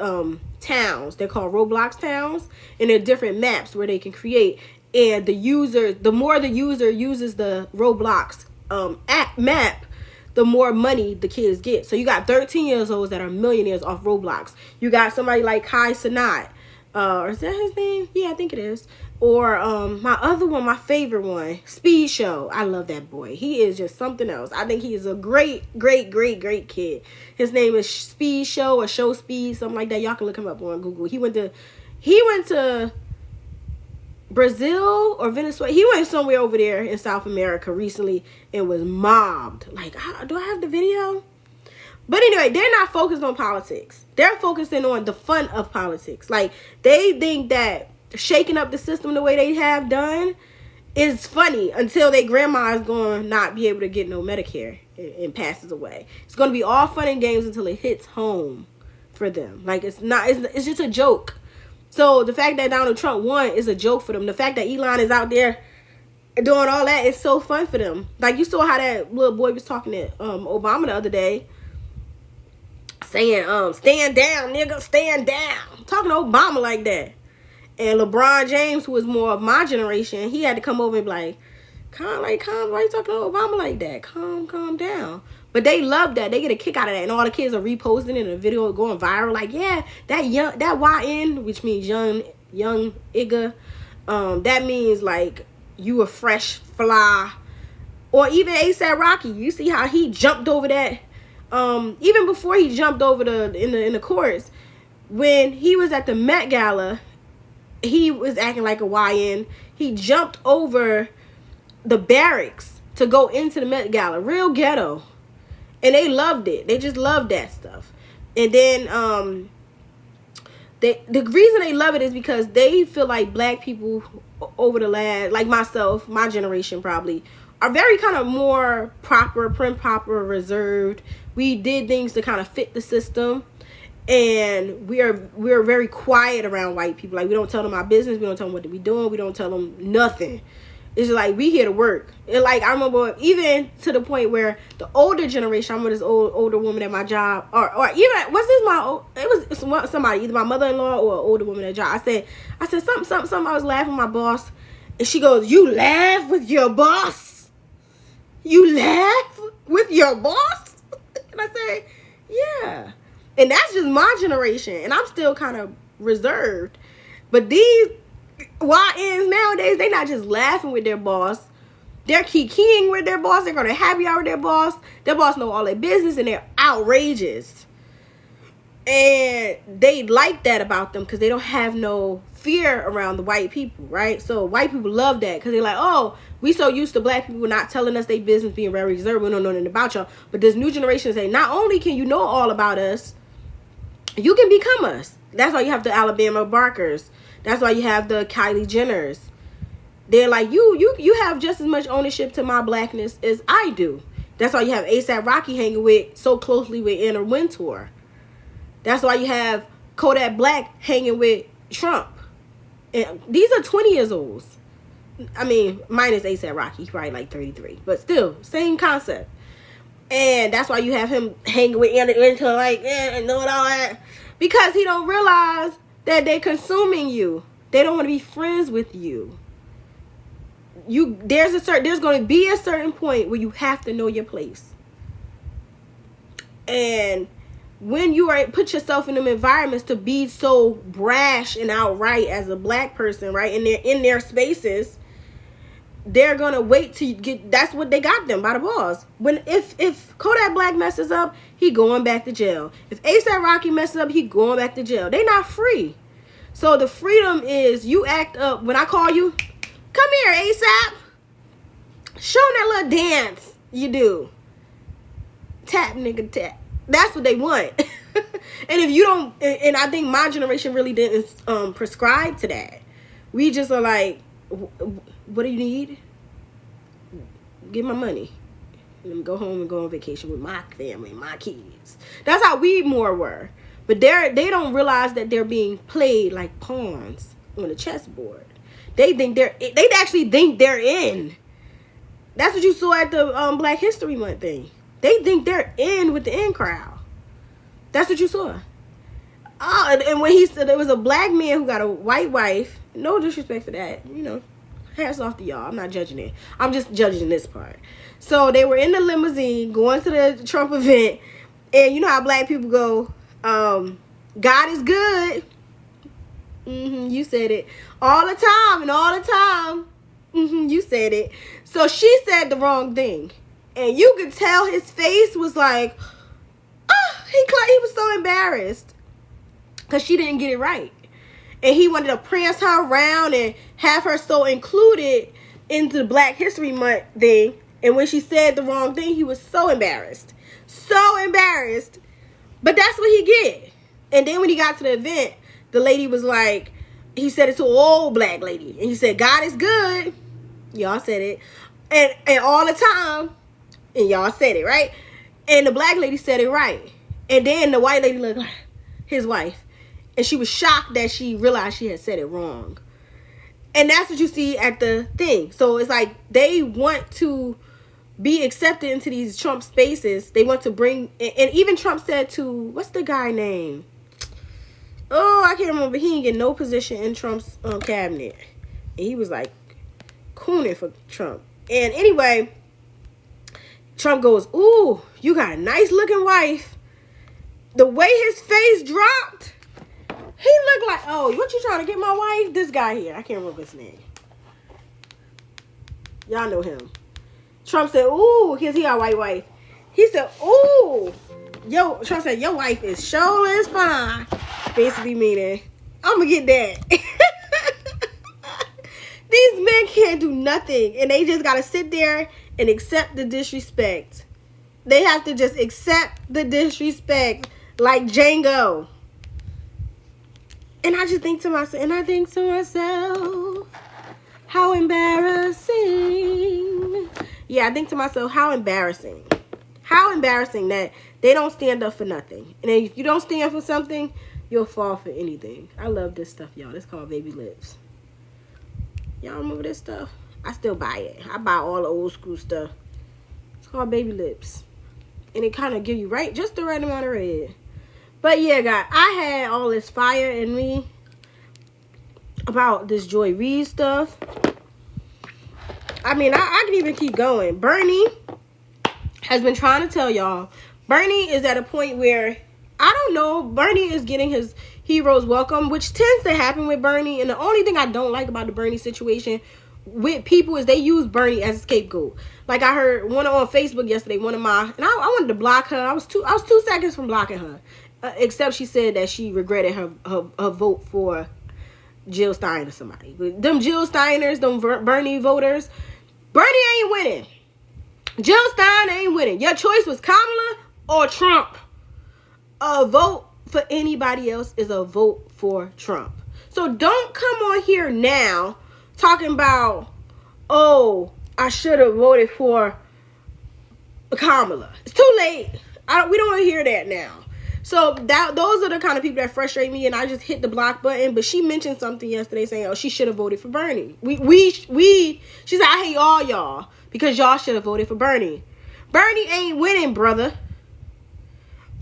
[SPEAKER 1] towns. They're called Roblox towns, and they're different maps where they can create. And the more the user uses the Roblox app map, the more money the kids get. So you got 13 years olds that are millionaires off Roblox. You got somebody like Kai Cenat. Or is that his name? Yeah, I think it is. Or my other one, my favorite one, Speed Show. I love that boy. He is just something else. I think he is a great kid. His name is Speed Show or Show Speed, something like that. Y'all can look him up on Google. He went to Brazil or Venezuela. He went somewhere over there in South America recently and was mobbed. Like, do I have the video? But anyway, they're not focused on politics. They're focusing on the fun of politics. Like, they think that shaking up the system the way they have done is funny until their grandma is going to not be able to get no Medicare and passes away. It's going to be all fun and games until it hits home for them. Like, it's just a joke. So the fact that Donald Trump won is a joke for them. The fact that Elon is out there doing all that is so fun for them. Like, you saw how that little boy was talking to Obama the other day, saying, stand down, nigga, stand down. Talking to Obama like that. And LeBron James, who was more of my generation, he had to come over and be like, calm, why you talking to Obama like that? Calm down. But they love that. They get a kick out of that. And all the kids are reposting it, and the video going viral. Like, yeah, that YN, which means young Igga, that means like you a fresh fly. Or even ASAP Rocky. You see how he jumped over that. Even before he jumped over in the chorus, when he was at the Met Gala, he was acting like a YN. He jumped over the barracks to go into the Met Gala. Real ghetto. And they loved it. They just loved that stuff. And then the reason they love it is because they feel like black people over the last, like myself, my generation probably, are very kind of more proper, prim proper, reserved. We did things to kind of fit the system. And we're very quiet around white people. Like, we don't tell them our business. We don't tell them what to be doing. We don't tell them nothing. It's just like, we here to work. And like, I remember even to the point where the older generation, I remember this older woman at my job, or even, it was somebody, either my mother-in-law or an older woman at job. I said something. I was laughing with my boss, and she goes, "You laugh with your boss? You laugh with your boss?" And I said, yeah. And that's just my generation, and I'm still kind of reserved. But these YNs nowadays, they not just laughing with their boss. They're kikiing with their boss. They're going to happy hour with their boss. Their boss know all their business, and they're outrageous. And they like that about them because they don't have no fear around the white people, right? So white people love that because they're like, oh, we so used to black people not telling us their business, being very reserved. We don't know nothing about y'all. But this new generation say, not only can you know all about us, you can become us. That's why you have the Alabama Barkers. That's why you have the Kylie Jenners. They're like, you have just as much ownership to my blackness as I do. That's why you have ASAP Rocky hanging so closely with Anna Wintour. That's why you have Kodak Black hanging with Trump. And these are 20 years olds. I mean, minus ASAP Rocky. He's probably like 33. But still, same concept. And that's why you have him hanging with Anna Wintour, like, and doing all that. Because he don't realize that they're consuming you. They don't want to be friends with you. There's going to be a certain point where you have to know your place. And when you put yourself in them environments to be so brash and outright as a black person, right, in their spaces, they're gonna wait to get. That's what they got them by the balls. If Kodak Black messes up, he going back to jail. If ASAP Rocky messes up, he going back to jail. They not free. So the freedom is you act up. When I call you, come here, ASAP. Show them that little dance you do. Tap, nigga, tap. That's what they want. And if you don't, and I think my generation really didn't prescribe to that. We just are like, what do you need? Give my money. Let me go home and go on vacation with my family, my kids. That's how we more were. But they don't realize that they're being played like pawns on a chessboard. They actually think they're in. That's what you saw at the Black History Month thing. They think they're in with the in crowd. That's what you saw. And when he said there was a black man who got a white wife, no disrespect for that, hats off to y'all. I'm not judging it. I'm just judging this part. So they were in the limousine going to the Trump event, and you know how black people go, God is good. You said it. All the time and all the time. You said it. So she said the wrong thing. And you could tell his face was like, he was so embarrassed because she didn't get it right. And he wanted to prance her around and have her so included into the Black History Month thing. And when she said the wrong thing, he was so embarrassed. So embarrassed. But that's what he get. And then when he got to the event, the lady was like, he said it to an old black lady. And he said, God is good. Y'all said it. And all the time. And y'all said it, right? And the black lady said it right. And then the white lady looked like his wife. And she was shocked that she realized she had said it wrong. And that's what you see at the thing. So it's like they want to be accepted into these Trump spaces. They want to bring, and even Trump said to, what's the guy name? Oh, I can't remember. He didn't get no position in Trump's cabinet. And he was like cooning for Trump. And anyway, Trump goes, ooh, you got a nice looking wife. The way his face dropped, he looked like, oh, what you trying to get my wife? This guy here. I can't remember his name. Y'all know him. Trump said, ooh, because he got a white wife. He said, ooh. Trump said, your wife is sure as fine. Basically meaning, I'm going to get that. These men can't do nothing. And they just got to sit there and accept the disrespect. They have to just accept the disrespect like Django. And I just think to myself, how embarrassing. Yeah, I think to myself, how embarrassing. How embarrassing that they don't stand up for nothing. And if you don't stand for something, you'll fall for anything. I love this stuff, y'all. It's called Baby Lips. Y'all remember this stuff? I still buy it. I buy all the old school stuff. It's called Baby Lips. And it kind of give you just the right amount of red. But yeah, guys, I had all this fire in me about this Joy Reid stuff. I mean, I can even keep going. Bernie has been trying to tell y'all. Bernie is at a point where, I don't know, Bernie is getting his heroes welcome, which tends to happen with Bernie. And the only thing I don't like about the Bernie situation with people is they use Bernie as a scapegoat. Like I heard one on Facebook yesterday, and I wanted to block her. I was 2 seconds from blocking her. Except she said that she regretted her vote for Jill Stein or somebody. But them Jill Steiners, them Bernie voters, Bernie ain't winning. Jill Stein ain't winning. Your choice was Kamala or Trump. A vote for anybody else is a vote for Trump. So don't come on here now talking about, oh, I should have voted for Kamala. It's too late. We don't want to hear that now. So those are the kind of people that frustrate me, and I just hit the block button. But she mentioned something yesterday saying, "Oh, she should have voted for Bernie." She said, "I hate all y'all because y'all should have voted for Bernie." Bernie ain't winning, brother.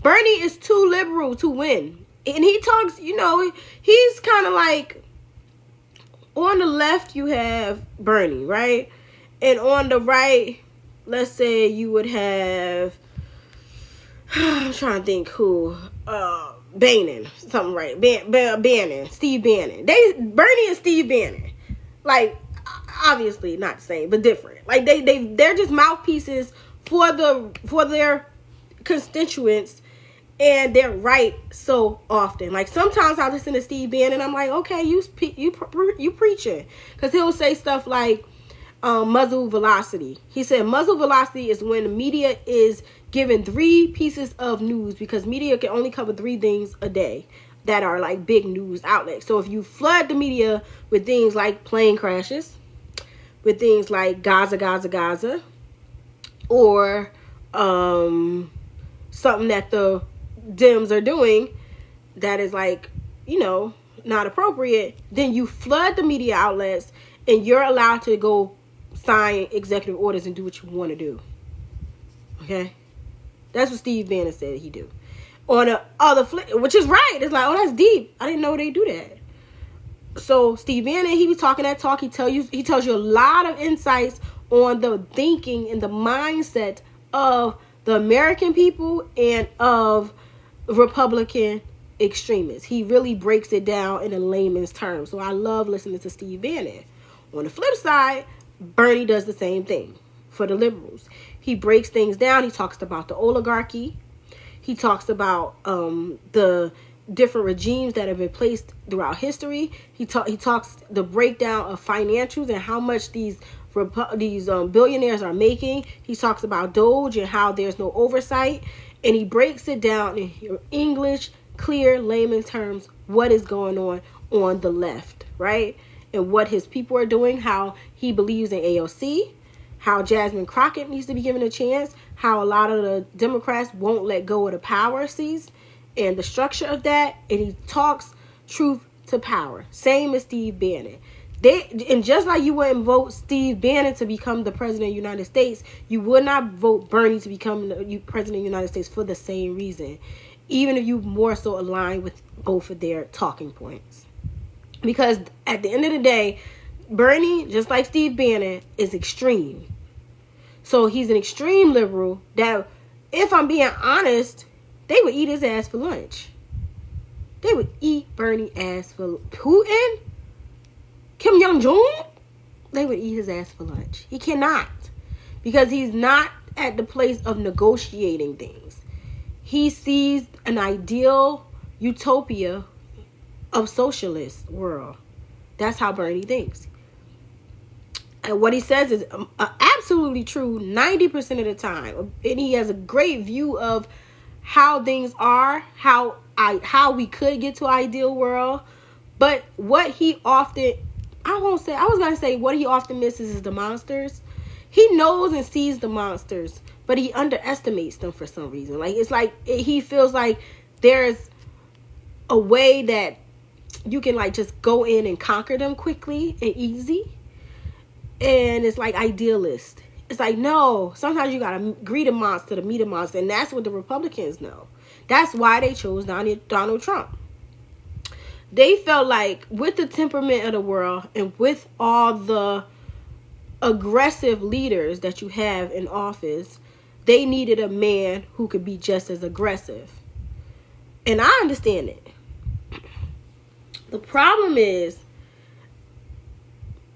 [SPEAKER 1] Bernie is too liberal to win, and he talks. He's kind of like on the left. You have Bernie, right, and on the right, let's say you would have. I'm trying to think who. Bannon. Something right. Bannon. Steve Bannon. Bernie and Steve Bannon. Like, obviously not the same, but different. Like, they're just mouthpieces for their constituents, and they're right so often. Like, sometimes I listen to Steve Bannon, I'm like, okay, you preaching. Because he'll say stuff like, muzzle velocity. He said muzzle velocity is when the media is given 3 pieces of news, because media can only cover 3 things a day that are like big news outlets. So if you flood the media with things like plane crashes, with things like Gaza, or something that the Dems are doing that is like, not appropriate, then you flood the media outlets and you're allowed to go sign executive orders and do what you want to do. Okay? That's what Steve Bannon said he do. On the other flip, which is right. It's like, oh, that's deep. I didn't know they do that. So Steve Bannon, he be talking that talk. He tells you a lot of insights on the thinking and the mindset of the American people and of Republican extremists. He really breaks it down in a layman's terms. So I love listening to Steve Bannon. On the flip side, Bernie does the same thing for the liberals. He breaks things down. He talks about the oligarchy. He talks about the different regimes that have been placed throughout history. He talks the breakdown of financials and how much these billionaires are making. He talks about Doge and how there's no oversight. And he breaks it down in English, clear, layman terms, what is going on the left, right? And what his people are doing, how he believes in AOC, how Jasmine Crockett needs to be given a chance, how a lot of the Democrats won't let go of the power seats and the structure of that. And he talks truth to power. Same as Steve Bannon. And just like you wouldn't vote Steve Bannon to become the president of the United States, you would not vote Bernie to become the president of the United States for the same reason, even if you more so align with both of their talking points. Because at the end of the day, Bernie, just like Steve Bannon, is extreme. So he's an extreme liberal that, if I'm being honest, they would eat his ass for lunch. They would eat Bernie ass for Putin, Kim Jong-un. They would eat his ass for lunch. He cannot, because he's not at the place of negotiating things. He sees an ideal utopia of socialist world. That's how Bernie thinks. And what he says is absolutely true 90% of the time. And he has a great view of how things are, how we could get to an ideal world. But what he often, what he often misses is the monsters. He knows and sees the monsters, but he underestimates them for some reason. Like, it's like he feels like there's a way that you can like just go in and conquer them quickly and easy. And it's like idealist. It's like, no, sometimes you gotta greet a monster to meet a monster. And that's what the Republicans know. That's why they chose Donald Trump. They felt like with the temperament of the world and with all the aggressive leaders that you have in office, they needed a man who could be just as aggressive. And I understand it. The problem is,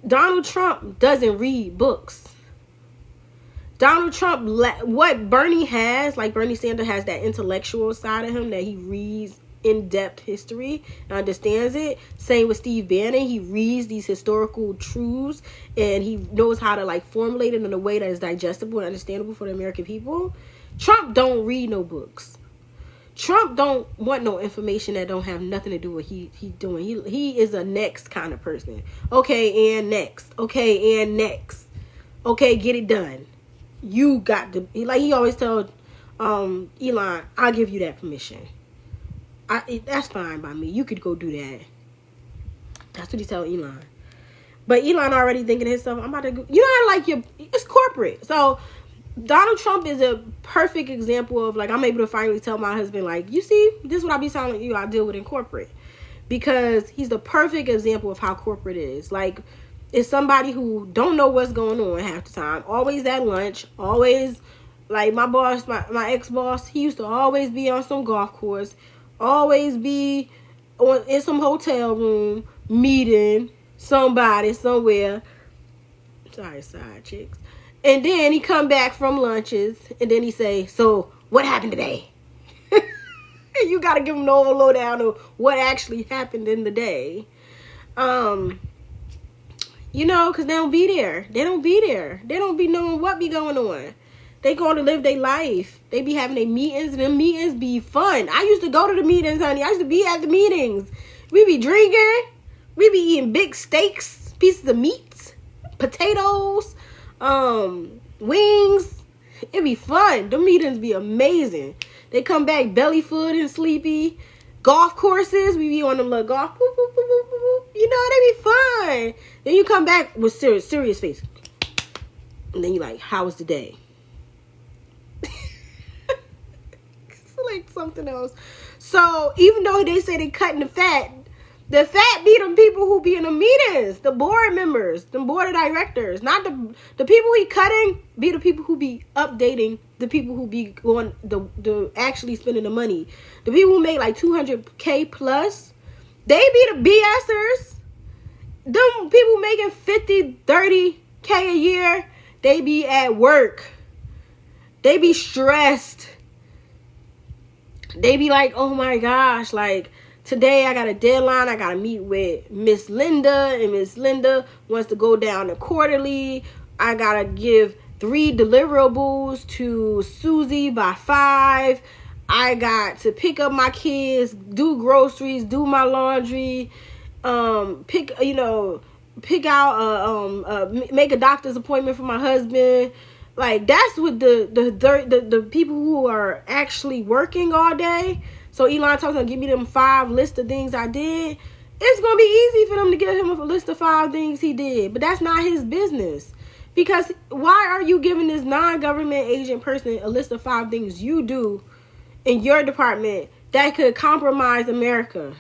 [SPEAKER 1] Donald Trump doesn't read books. Donald Trump, what Bernie has, like Bernie Sanders has that intellectual side of him that he reads in-depth history and understands it. Same with Steve Bannon. He reads these historical truths and he knows how to like formulate it in a way that is digestible and understandable for the American people. Trump don't read no books. Trump don't want no information that don't have nothing to do with he doing. He is a next kind of person. Okay, and next. Okay, and next. Okay, get it done. You got to, like he always told Elon, I'll give you that permission. That's fine by me. You could go do that. That's what he told Elon. But Elon already thinking to himself, I'm about to go. You know how like it's corporate. So Donald Trump is a perfect example of like, I'm able to finally tell my husband, like, you see, this is what I be telling you I deal with in corporate. Because he's the perfect example of how corporate is. Like, it's somebody who don't know what's going on half the time. Always at lunch. Always, like my boss, my ex-boss, he used to always be on some golf course. Always be in some hotel room, meeting somebody somewhere. Sorry, side chicks. And then he come back from lunches, and then he say, so, what happened today? You got to give him the whole lowdown of what actually happened in the day. You know, because they don't be there. They don't be there. They don't be knowing what be going on. They going to live their life. They be having their meetings, and them meetings be fun. I used to go to the meetings, honey. I used to be at the meetings. We be drinking. We be eating big steaks, pieces of meat, potatoes, wings. It be fun. The meetings be amazing. They come back belly full and sleepy. Golf courses, we be on them little golf. Boop, boop, boop, boop, boop. You know, they be fun. Then you come back with serious face. And then you like, how was the day? It's like something else. So even though they say they cutting the fat be the people who be in the meetings, the board members, the board of directors. Not the people he cutting be the people who be updating the people who be going the actually spending the money. The people who make like $200K plus, they be the BSers. Them people making 50, 30K a year, they be at work. They be stressed. They be like, oh my gosh, like, today I got a deadline. I got to meet with Miss Linda, and Miss Linda wants to go down to quarterly. I got to give 3 deliverables to Susie by 5. I got to pick up my kids, do groceries, do my laundry, pick out, make a doctor's appointment for my husband. Like, that's what the people who are actually working all day. So Elon talks about give me them 5 list of things I did. It's going to be easy for them to give him a list of 5 things he did. But that's not his business. Because why are you giving this non-government agent person a list of 5 things you do in your department that could compromise America?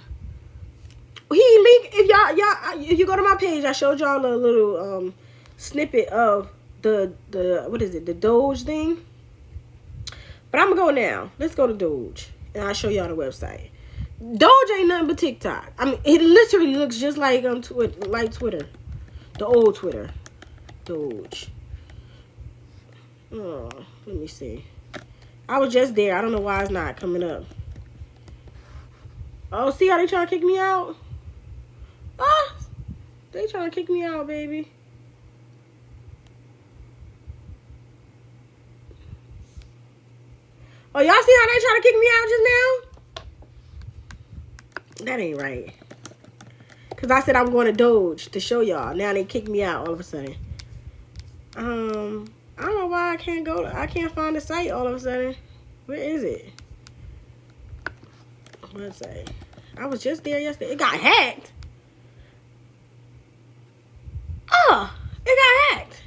[SPEAKER 1] He leaked. If you go to my page, I showed y'all a little snippet of the what is it, the Doge thing. But I'm gonna go now. Let's go to Doge, and I'll show y'all the website. Doge ain't nothing but TikTok. I mean, it literally looks just like Twitter, the old Twitter. Doge. Oh, let me see. I was just there. I don't know why it's not coming up. Oh, see how they trying to kick me out? Ah, they trying to kick me out, baby. Oh, y'all see how they trying to kick me out just now? That ain't right. Because I said I'm going to Doge to show y'all. Now they kick me out all of a sudden. I don't know why I can't go. I can't find the site all of a sudden. Where is it? Website. I was just there yesterday. It got hacked. Oh, it got hacked.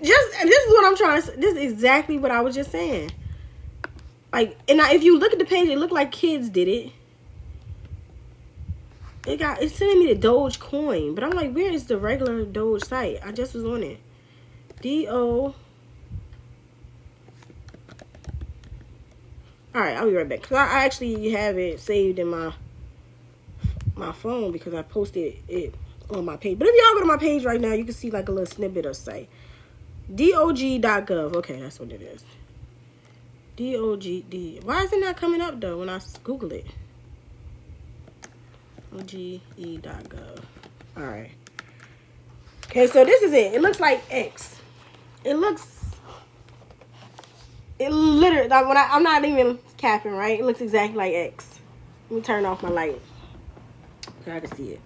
[SPEAKER 1] This is what I'm trying to say. This is exactly what I was just saying. Like, and if you look at the page, it looked like kids did it. It's sending me the Doge coin, but I'm like, where is the regular Doge site? I just was on it. D-O. Alright, I'll be right back. Because I actually have it saved in my phone because I posted it on my page. But if y'all go to my page right now, you can see like a little snippet of site. DOG.gov. Okay, that's what it is. DOGD. Why is it not coming up though when I Google it? OGE.gov. Alright. Okay, so this is it. It looks like X. It literally, like when I'm not even capping, right? It looks exactly like X. Let me turn off my light so I can see it.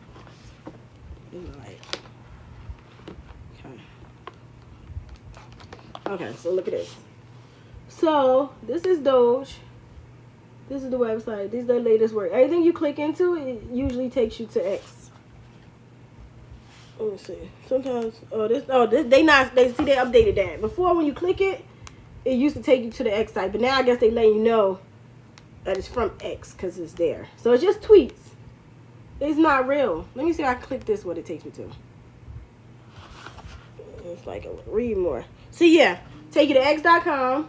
[SPEAKER 1] Okay, so look at this. So this is Doge. This is the website. This is the latest work. Everything you click into, it usually takes you to X. Let me see. Sometimes, they updated that. Before, when you click it, it used to take you to the X site, but now I guess they let you know that it's from X because it's there. So it's just tweets. It's not real. Let me see if I click this, what it takes me to. It's like, read more. So yeah, take you to x.com,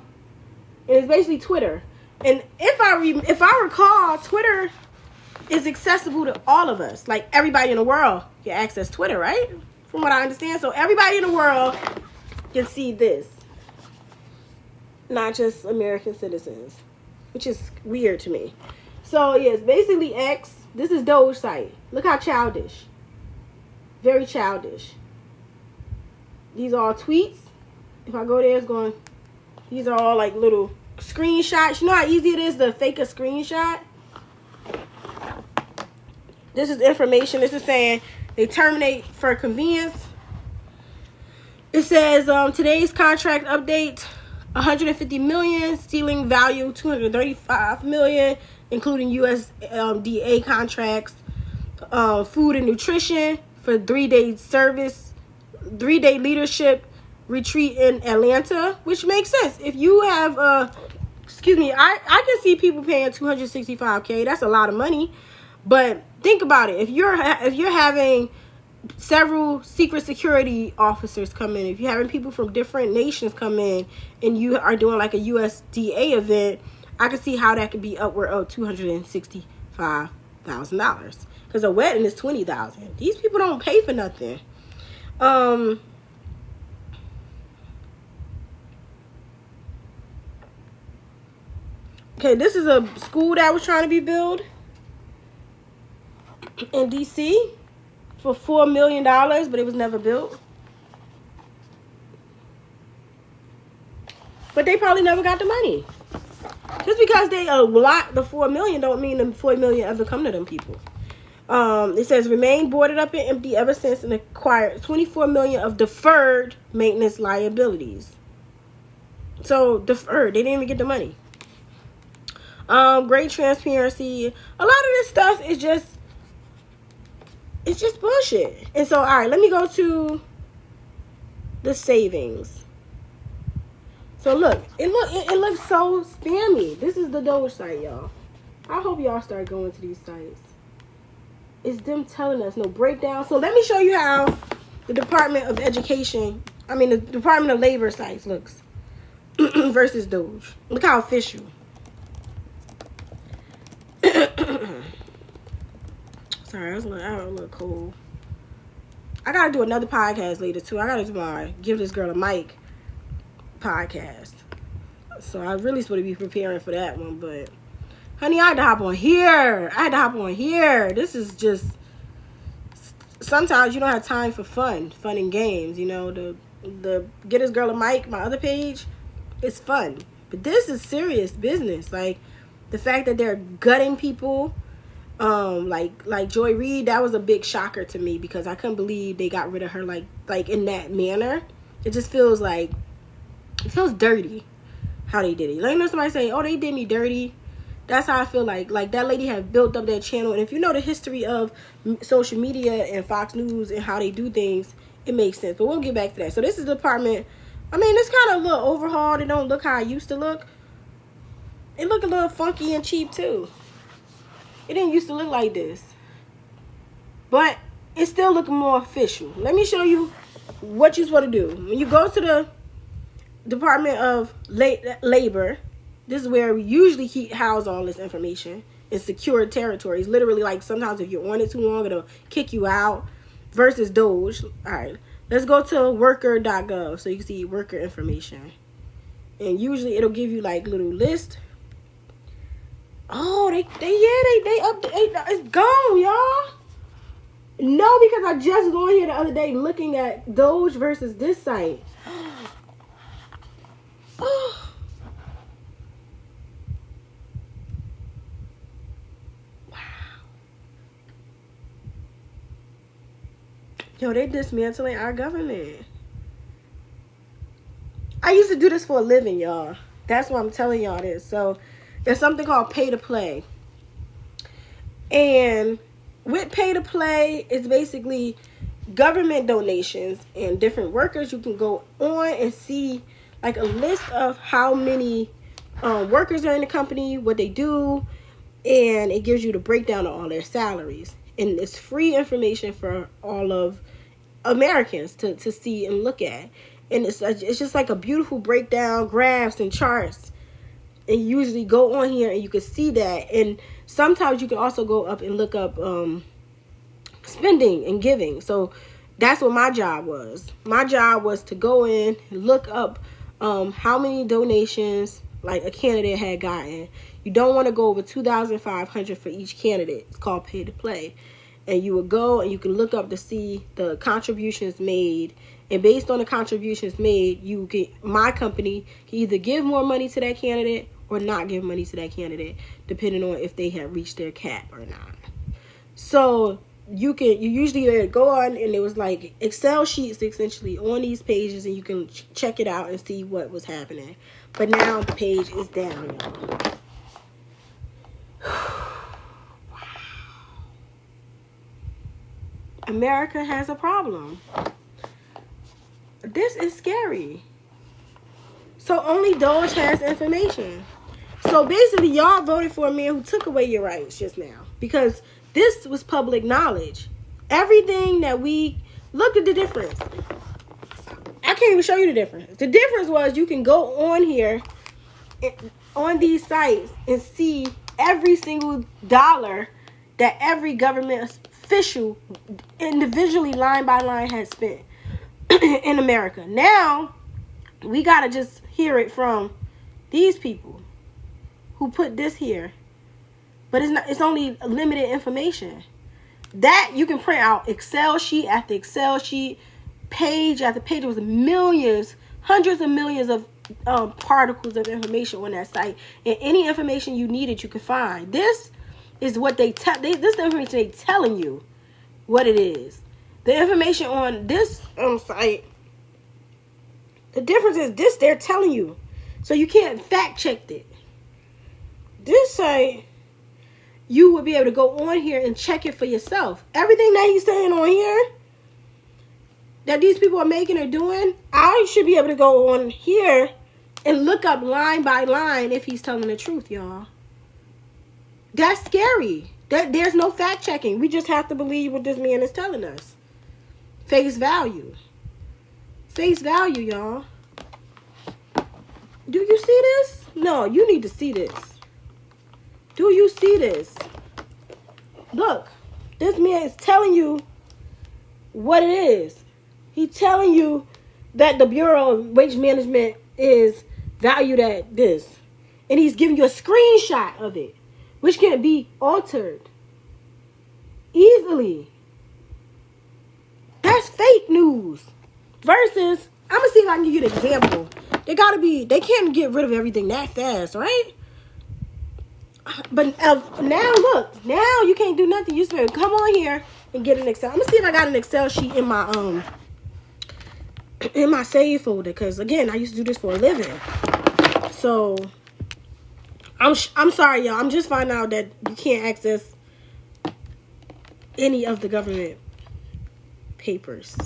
[SPEAKER 1] and it's basically Twitter. And if I recall, Twitter is accessible to all of us. Like, everybody in the world can access Twitter, right? From what I understand. So everybody in the world can see this. Not just American citizens, which is weird to me. So yes, basically X. This is Doge site. Look how childish. Very childish. These are all tweets. If I go there, it's going. These are all like little screenshots. You know how easy it is to fake a screenshot? This is information. This is saying they terminate for convenience. It says today's contract update. 150 million, stealing value 235 million, including USDA contracts, food and nutrition for 3-day service, 3-day leadership retreat in Atlanta, which makes sense. If you have I can see people paying $265K. That's a lot of money. But think about it. If you're having several secret security officers come in, if you're having people from different nations come in, and you are doing like a USDA event, I can see how that could be upward of $265,000. Because a wedding is $20,000. These people don't pay for nothing. Okay, this is a school that was trying to be built in DC for $4 million, but it was never built. But they probably never got the money. Just because they allot the $4 million don't mean the $4 million ever come to them people. It says remained boarded up and empty ever since and acquired $24 million of deferred maintenance liabilities. So deferred, they didn't even get the money. Great transparency. A lot of this stuff is just, it's just bullshit. And so, all right, let me go to the savings. So look, it looks so spammy. This is the Doge site, y'all. I hope y'all start going to these sites. It's them telling us no breakdown. So let me show you how the Department of the Department of Labor sites looks versus Doge. Look how official. Sorry, I was a little cold. I gotta do another podcast later too. I gotta do my Give This Girl a Mic podcast. So I really supposed to be preparing for that one, but honey, I had to hop on here. This is just, sometimes you don't have time for fun and games. You know, the Get This Girl a Mic, my other page, it's fun. But this is serious business. Like, the fact that they're gutting people, like Joy Reid, that was a big shocker to me because I couldn't believe they got rid of her like in that manner. It just feels like, it feels dirty how they did it. Like, you know, somebody saying, oh, they did me dirty. That's how I feel like that lady had built up that channel. And if you know the history of social media and Fox News and how they do things, it makes sense. But we'll get back to that. So this is the department. I mean, it's kind of a little overhauled. It don't look how it used to look. It look a little funky and cheap too. It didn't used to look like this. But it's still looking more official. Let me show you what you're supposed to do. When you go to the Department of Labor, this is where we usually house all this information in secure territories. Literally, like, sometimes if you're on it too long, it'll kick you out. Versus Doge. All right, let's go to worker.gov so you can see worker information. And usually it'll give you like little list. Oh, they update. It's gone, y'all. No, because I just was on here the other day looking at Doge versus this site. Yo, they dismantling our government. I used to do this for a living, y'all. That's why I'm telling y'all this. So there's something called pay to play. And with pay to play, it's basically government donations and different workers. You can go on and see like a list of how many workers are in the company, what they do, and it gives you the breakdown of all their salaries. And it's free information for all of Americans to see and look at. And it's just like a beautiful breakdown, graphs and charts. And you usually go on here and you can see that. And sometimes you can also go up and look up spending and giving. So that's what my job was. My job was to go in and look up how many donations like a candidate had gotten. You don't want to go over $2,500 for each candidate. It's called pay to play. And you would go and you can look up to see the contributions made. And based on the contributions made, my company can either give more money to that candidate or not give money to that candidate, depending on if they have reached their cap or not. So you usually go on, and it was like Excel sheets essentially on these pages, and you can check it out and see what was happening. But now the page is down, y'all. America has a problem. This is scary. So only Doge has information. So basically, y'all voted for a man who took away your rights just now. Because this was public knowledge. Everything that look at the difference. I can't even show you the difference. The difference was you can go on here, on these sites, and see every single dollar that every government official individually line by line has spent in America. Now we gotta just hear it from these people who put this here, but it's only limited information that you can print out Excel sheet after Excel sheet, page after page. There was millions, hundreds of millions of particles of information on that site, and any information you needed you could find. This is what this information they telling you what it is. The information on this site, the difference is this they're telling you. So you can't fact check it. this site, you would be able to go on here and check it for yourself. Everything that he's saying on here, that these people are making or doing, I should be able to go on here and look up line by line if he's telling the truth, y'all. That's scary. There's no fact checking. We just have to believe what this man is telling us. Face value. Face value, y'all. Do you see this? No, you need to see this. Do you see this? Look, this man is telling you what it is. He's telling you that the Bureau of Wage Management is valued at this. And he's giving you a screenshot of it, which can be altered easily. That's fake news. Versus, I'm going to see if I can give you an example. They can't get rid of everything that fast, right? But now, look, now you can't do nothing. You just come on here and get an Excel. I'm going to see if I got an Excel sheet in my save folder. Because, again, I used to do this for a living. So, I'm sorry, y'all. I'm just finding out that you can't access any of the government papers.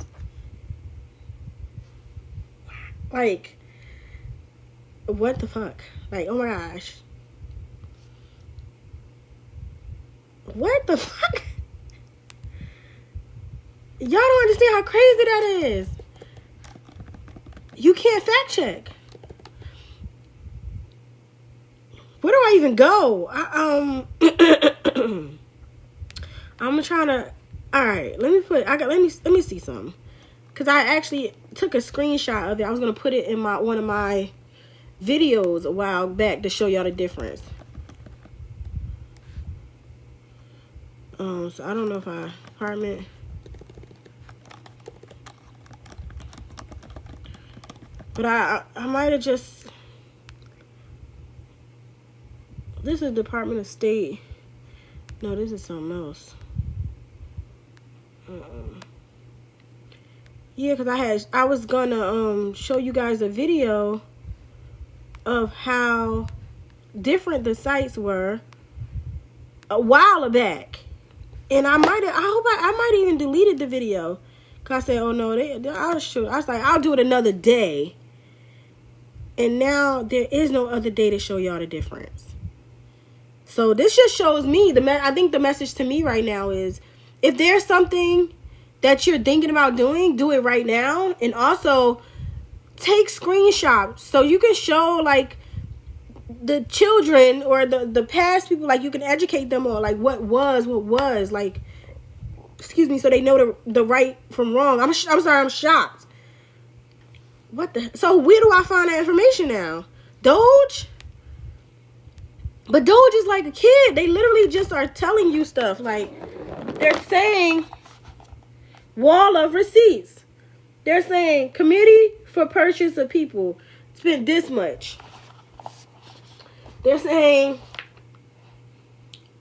[SPEAKER 1] Like, what the fuck? Like, oh my gosh. What the fuck? Y'all don't understand how crazy that is. You can't fact check. Where do I even go? I'm trying to. All right, let me see something. Cause I actually took a screenshot of it. I was gonna put it in one of my videos a while back to show y'all the difference. So I don't know if department. But I might have just. This is Department of State. No, this is something else. Yeah, because I was gonna show you guys a video of how different the sites were a while back. And I might even deleted the video. Cause I said, oh no, I was like, I'll do it another day. And now there is no other day to show y'all the difference. So this just shows me, I think the message to me right now is, if there's something that you're thinking about doing, do it right now. And also take screenshots so you can show like the children or the past people, like you can educate them on like what was like, excuse me, so they know the right from wrong. I'm sorry, I'm shocked. What the? So where do I find that information now? Doge? But Doge is like a kid. They literally just are telling you stuff. Like, they're saying wall of receipts. They're saying committee for purchase of people spent this much. They're saying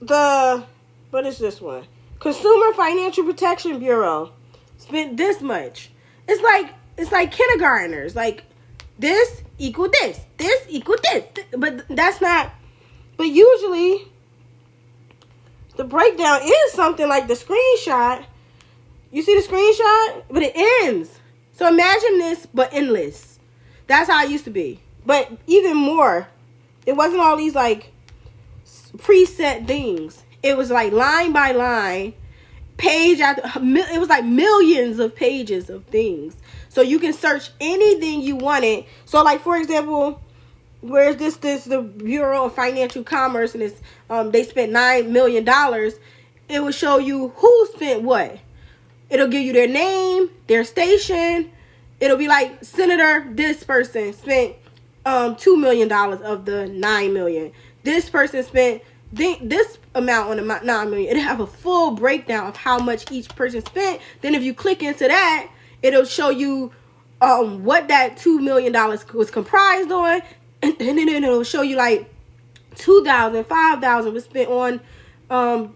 [SPEAKER 1] what is this one? Consumer Financial Protection Bureau spent this much. It's like kindergartners. Like, this equal this. This equal this. But that's not. But usually, the breakdown is something like the screenshot. You see the screenshot? But it ends. So imagine this, but endless. That's how it used to be. But even more, it wasn't all these like preset things. It was like line by line, page after. It was like millions of pages of things. So you can search anything you wanted. So like, for example, where's the Bureau of Financial Commerce, and it's they spent $9 million. It will show you who spent what. It'll give you their name, their station. It'll be like, Senator this person spent $2 million of the $9 million. This person spent this amount on the $9 million. It'll have a full breakdown of how much each person spent. Then if you click into that, it'll show you what that $2 million was comprised on. And then it'll show you like $2,000, $5,000 was spent on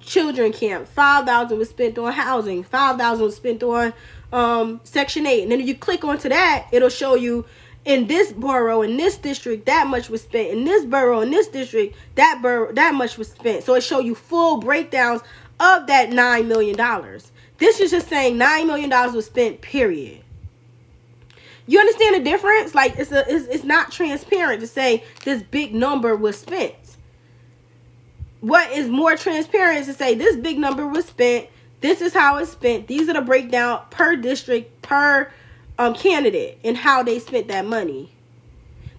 [SPEAKER 1] children camp, $5,000 was spent on housing, $5,000 was spent on Section 8. And then if you click onto that, it'll show you in this borough, in this district, that much was spent. In this borough, in this district, that much was spent. So it show you full breakdowns of that $9 million. This is just saying $9 million was spent, period. You understand the difference? Like, it's not transparent to say this big number was spent. What is more transparent is to say this big number was spent. This is how it's spent. These are the breakdown per district, per candidate, and how they spent that money.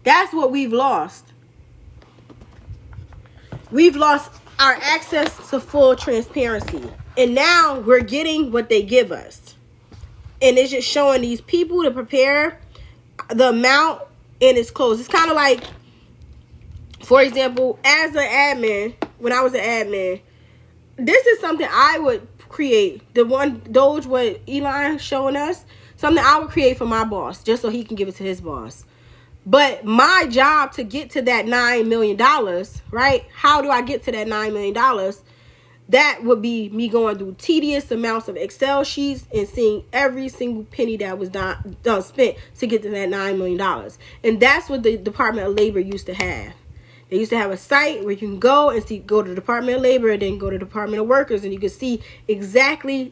[SPEAKER 1] That's what we've lost. We've lost our access to full transparency. And now we're getting what they give us. And it's just showing these people to prepare the amount, and it's closed. It's kind of like, for example, as an admin, when I was an admin, this is something I would create. The one Doge, what Elon showing us, something I would create for my boss, just so he can give it to his boss. But my job to get to that $9 million, right? How do I get to that $9 million? That would be me going through tedious amounts of Excel sheets and seeing every single penny that was done spent to get to that $9 million. And that's what the Department of Labor used to have. They used to have a site where you can go and go to the Department of Labor and then go to the Department of Workers, and you can see exactly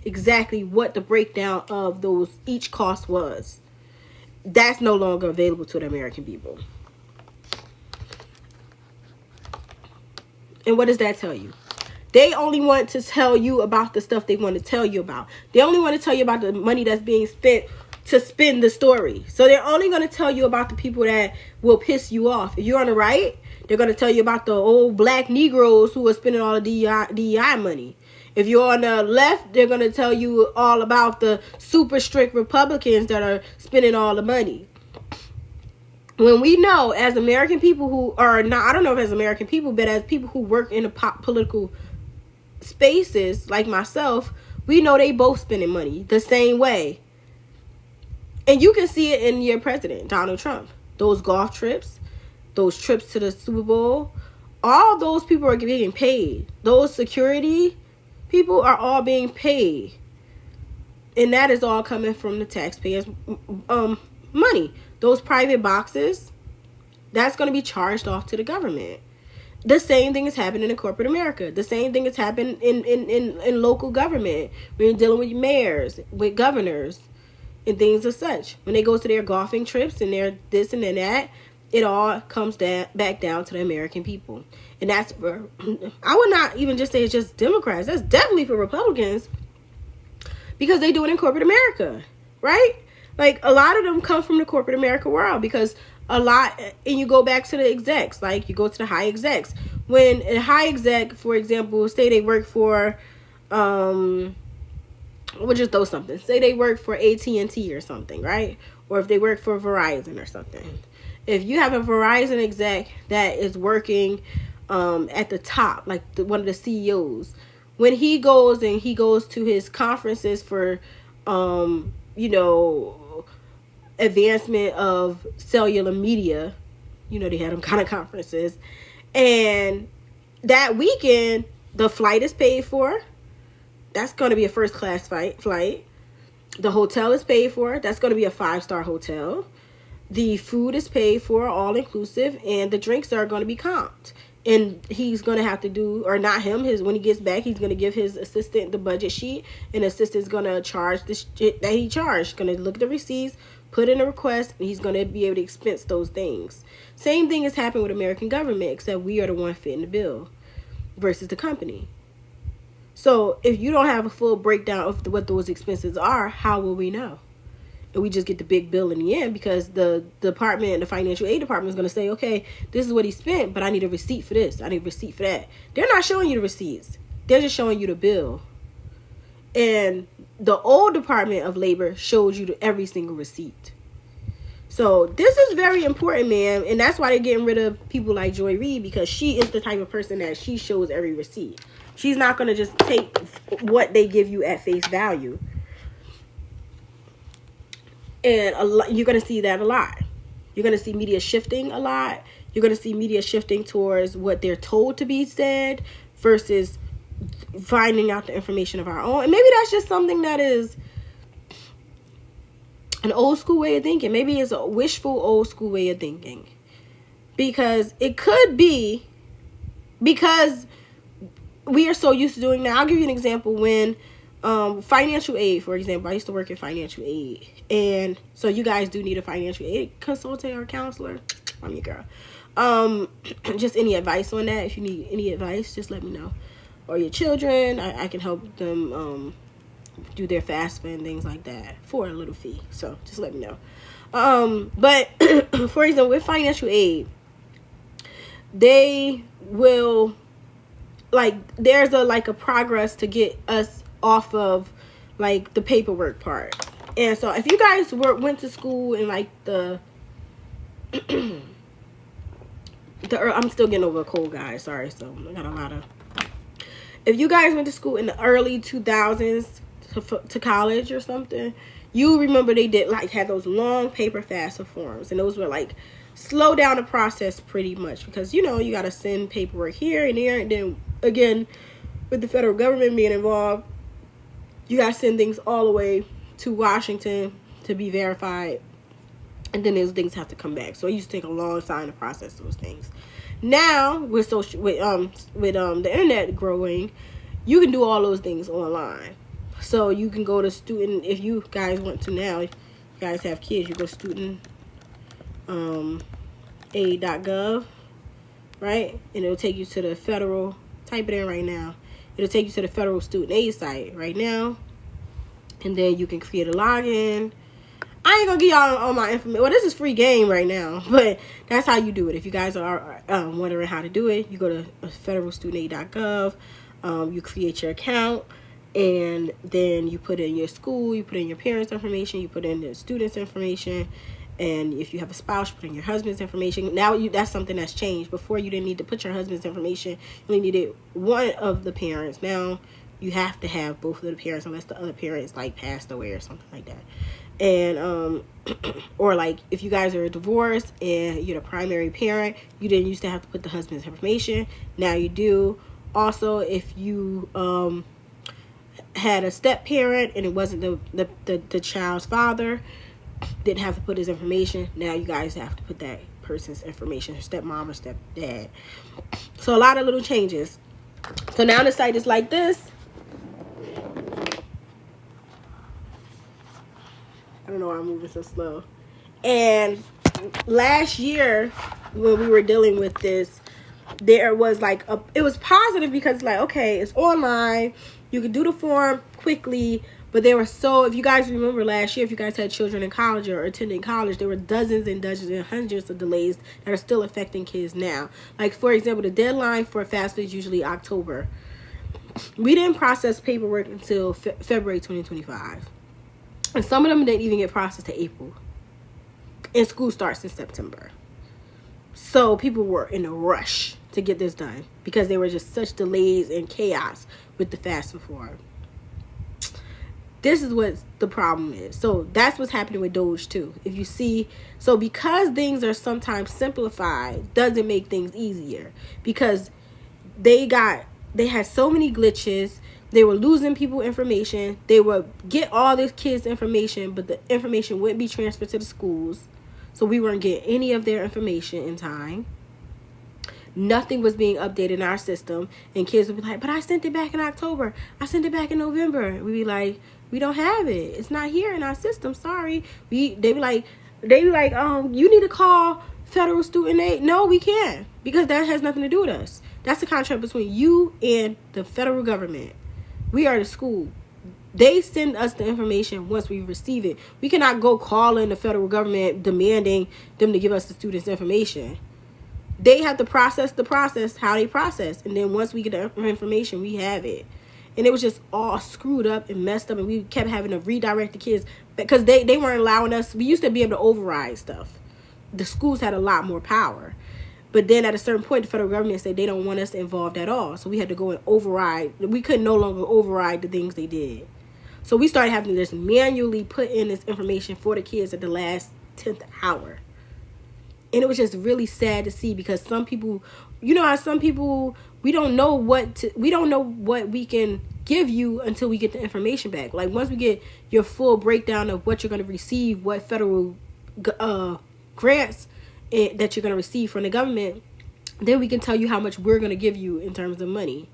[SPEAKER 1] what the breakdown of those each cost was. That's no longer available to the American people. And what does that tell you? They only want to tell you about the stuff they want to tell you about. They only want to tell you about the money that's being spent to spin the story. So they're only going to tell you about the people that will piss you off. If you're on the right, they're going to tell you about the old black Negroes who are spending all the DEI money. If you're on the left, they're going to tell you all about the super strict Republicans that are spending all the money. When we know, as American people who are not, I don't know if as American people, but as people who work in the political spaces like myself, we know they both spending money the same way. And you can see it in your president, Donald Trump. Those golf trips, those trips to the Super Bowl, all those people are getting paid. Those security people are all being paid. And that is all coming from the taxpayers' money. Those private boxes, that's going to be charged off to the government. The same thing is happening in corporate America. The same thing is happening in local government. When you're dealing with mayors, with governors, and things of such. When they go to their golfing trips and their this and that, it all comes back down to the American people. And that's for, I would not even just say it's just Democrats. That's definitely for Republicans, because they do it in corporate America, right? Like, a lot of them come from the corporate America world, because a lot, and you go back to the execs, like you go to the high execs. When a high exec, for example, say they work for, we'll just throw something. Say they work for AT&T or something, right? Or if they work for Verizon or something. If you have a Verizon exec that is working at the top, like one of the CEOs, when he goes to his conferences for, advancement of cellular media, they had them kind of conferences, and that weekend the flight is paid for. That's going to be a first class flight. The hotel is paid for. That's going to be a 5-star hotel. The food is paid for, all inclusive, and the drinks are going to be comped. And he's going to have to do, or not him, when he gets back, he's going to give his assistant the budget sheet, and the assistant's going to charge the shit that he charged. Going to look at the receipts, put in a request, and he's going to be able to expense those things. Same thing has happened with American government, except we are the one fitting the bill versus the company. So if you don't have a full breakdown of what those expenses are, how will we know? And we just get the big bill in the end, because the department, the financial aid department, is going to say, okay, this is what he spent, but I need a receipt for this. I need a receipt for that. They're not showing you the receipts. They're just showing you the bill. And the old Department of Labor showed you every single receipt. So this is very important, man. And that's why they're getting rid of people like Joy Reid, because she is the type of person that she shows every receipt. She's not going to just take what they give you at face value. And you're going to see that a lot. You're going to see media shifting a lot. You're going to see media shifting towards what they're told to be said versus finding out the information of our own. And maybe that's just something that is an old school way of thinking. Maybe it's a wishful old school way of thinking. Because it could be because we are so used to doing that. I'll give you an example. When financial aid, for example, I used to work in financial aid, and so you guys do need a financial aid consultant or counselor. I'm your girl. Just any advice on that. If you need any advice, just let me know. Or your children, I can help them do their FAFSA and things like that for a little fee. So just let me know. But for example, with financial aid, they will, like, there's a progress to get us off of like the paperwork part. And so if you guys went to school in like the I'm still getting over a cold, guys, sorry, so I got a lot of, if you guys went to school in the early 2000s to college or something, you remember they did like had those long paper FAFSA forms, and those were like slow down the process pretty much, because you know you got to send paperwork here and there, and then again with the federal government being involved, you got to send things all the way to Washington to be verified, and then those things have to come back. So it used to take a long time to process those things. Now with the internet growing, you can do all those things online. So you can go to student, if you guys want to now, if you guys have kids, you go student.aid.gov, right? And it'll take you to the federal, type it in right now. It'll take you to the federal student aid site right now. And then you can create a login. I ain't gonna give y'all all my information. Well, this is free game right now, but that's how you do it. If you guys are wondering how to do it, you go to federalstudentaid.gov. You create your account, and then you put in your school, you put in your parents' information, you put in the student's information, and if you have a spouse, you put in your husband's information. Now that's something that's changed. Before, you didn't need to put your husband's information. You only needed one of the parents. Now you have to have both of the parents, unless the other parents like passed away or something like that. And or like if you guys are divorced and you're the primary parent, you didn't used to have to put the husband's information. Now you do. Also, if you had a step parent and it wasn't the child's father, didn't have to put his information. Now you guys have to put that person's information, her stepmom or stepdad. So a lot of little changes. So now the site is like this. I don't know why I'm moving so slow. And last year when we were dealing with this, there was like it was positive because like, okay, it's online, you could do the form quickly, but there were if you guys remember last year, if you guys had children in college or attending college, there were dozens and dozens and hundreds of delays that are still affecting kids now. Like, for example, the deadline for FAFSA is usually October. We didn't process paperwork until February 2025. And some of them didn't even get processed to April. And school starts in September. So people were in a rush to get this done because there were just such delays and chaos with the FAFSA form. This is what the problem is. So that's what's happening with Doge too. If you see, so because things are sometimes simplified, doesn't make things easier, because they had so many glitches. They were losing people information. They would get all the kids' information, but the information wouldn't be transferred to the schools. So we weren't getting any of their information in time. Nothing was being updated in our system. And kids would be like, but I sent it back in October. I sent it back in November. We'd be like, we don't have it. It's not here in our system. Sorry. They'd be like, you need to call Federal Student Aid. No, we can't. Because that has nothing to do with us. That's a contract between you and the federal government. We are the school. They send us the information once we receive it. We cannot go calling the federal government demanding them to give us the students' information. They have to process how they process. And then once we get the information, we have it. And it was just all screwed up and messed up. And we kept having to redirect the kids because they weren't allowing us. We used to be able to override stuff. The schools had a lot more power. But then at a certain point, the federal government said they don't want us involved at all. So we had to go and override. We could no longer override the things they did. So we started having to just manually put in this information for the kids at the last 10th hour. And it was just really sad to see, because some people, you know how some people, we don't know what we can give you until we get the information back. Like, once we get your full breakdown of what you're going to receive, what federal grants that you're going to receive from the government, then we can tell you how much we're going to give you in terms of money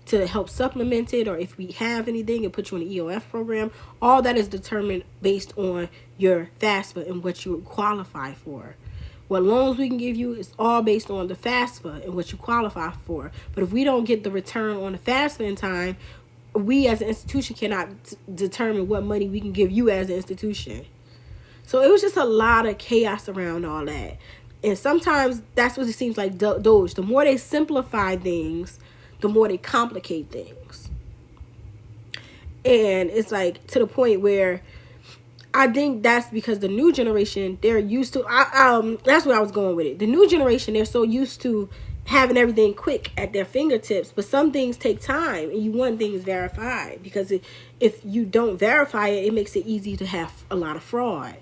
[SPEAKER 1] to help supplement it, or if we have anything and put you in the EOF program. All that is determined based on your FAFSA and what you qualify for. What loans we can give you is all based on the FAFSA and what you qualify for. But if we don't get the return on the FAFSA in time, we as an institution cannot determine what money we can give you as an institution. So it was just a lot of chaos around all that. And sometimes that's what it seems like Doge. The more they simplify things, the more they complicate things. And it's like to the point where I think that's because the new generation, they're used to, that's where I was going with it. The new generation, they're so used to having everything quick at their fingertips, but some things take time, and you want things verified, because if you don't verify it, it makes it easy to have a lot of fraud.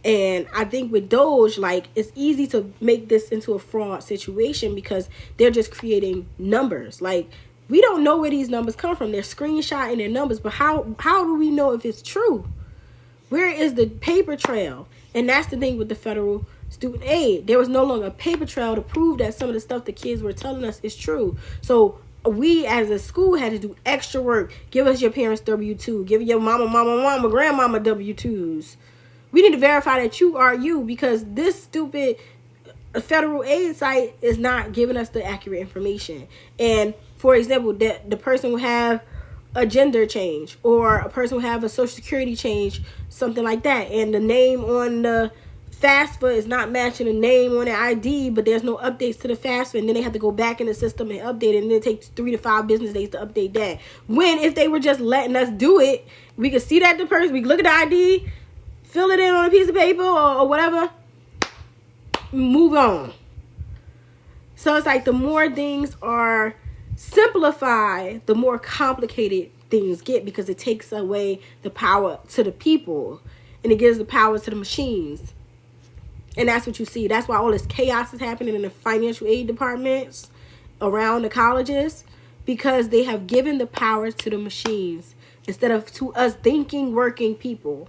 [SPEAKER 1] And I think with Doge, like, it's easy to make this into a fraud situation because they're just creating numbers. Like, we don't know where these numbers come from. They're screenshotting their numbers, but how do we know if it's true? Where is the paper trail? And that's the thing with the federal student aid. There was no longer a paper trail to prove that some of the stuff the kids were telling us is true. So we as a school had to do extra work. Give us your parents' W-2. Give your mama, grandmama W-2s. We need to verify that you are you, because this stupid federal aid site is not giving us the accurate information. And for example, that the person will have a gender change, or a person will have a social security change, something like that, and the name on the FAFSA is not matching the name on the ID, but there's no updates to the FAFSA, and then they have to go back in the system and update it, and it takes 3 to 5 business days to update that. When if they were just letting us do it, we could see that the person, we could look at the ID, fill it in on a piece of paper or whatever, move on. So it's like the more things are simplified, the more complicated things get, because it takes away the power to the people and it gives the power to the machines. And that's what you see. That's why all this chaos is happening in the financial aid departments around the colleges, because they have given the power to the machines instead of to us thinking working people.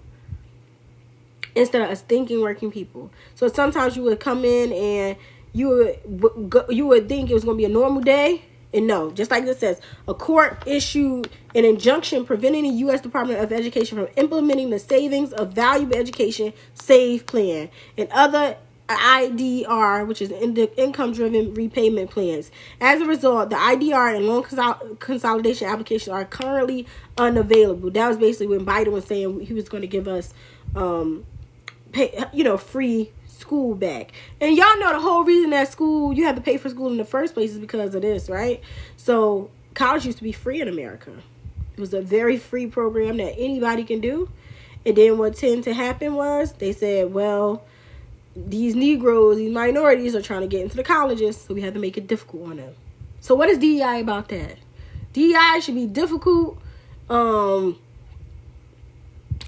[SPEAKER 1] So sometimes you would come in and you would think it was going to be a normal day. And no, just like this says, a court issued an injunction preventing the U.S. Department of Education from implementing the Savings of Valuable Education SAVE plan and other IDR, which is income-driven repayment plans. As a result, the IDR and loan consolidation applications are currently unavailable. That was basically when Biden was saying he was going to give us free school back. And y'all know the whole reason that you have to pay for school in the first place is because of this, right? So college used to be free in America. It was a very free program that anybody can do. And then what tended to happen was they said, well, these Negroes, these minorities are trying to get into the colleges, so we have to make it difficult on them. So what is DEI about that? DEI should be difficult.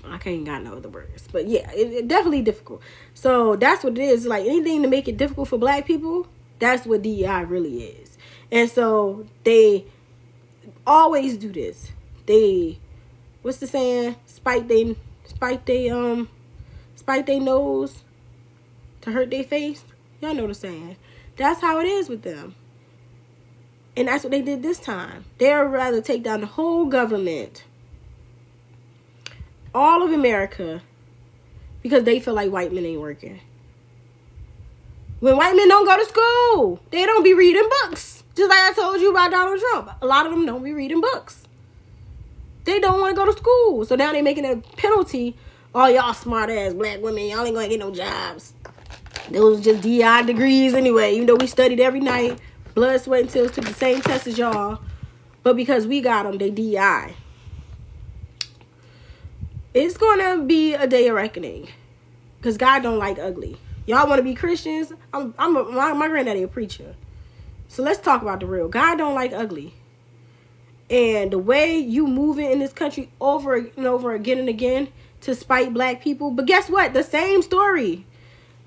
[SPEAKER 1] I can't got no other words, but yeah, it definitely difficult. So that's what it is. Like, anything to make it difficult for black people, that's what DEI really is. And so they always do this. They, what's the saying? Spike they nose to hurt their face. Y'all know the saying. That's how it is with them. And that's what they did this time. They'd rather take down the whole government, all of America, because they feel like white men ain't working. When white men don't go to school, they don't be reading books. Just like I told you about Donald Trump. A lot of them don't be reading books. They don't want to go to school. So now they're making a penalty. Oh, y'all smart ass black women, y'all ain't going to get no jobs. Those was just DI degrees anyway. Even though we studied every night, blood, sweat, and tears, took the same test as y'all. But because we got them, they DI. It's going to be a day of reckoning. Because God don't like ugly. Y'all want to be Christians? My granddaddy a preacher. So let's talk about the real. God don't like ugly. And the way you moving in this country over and over again and again to spite black people. But guess what? The same story.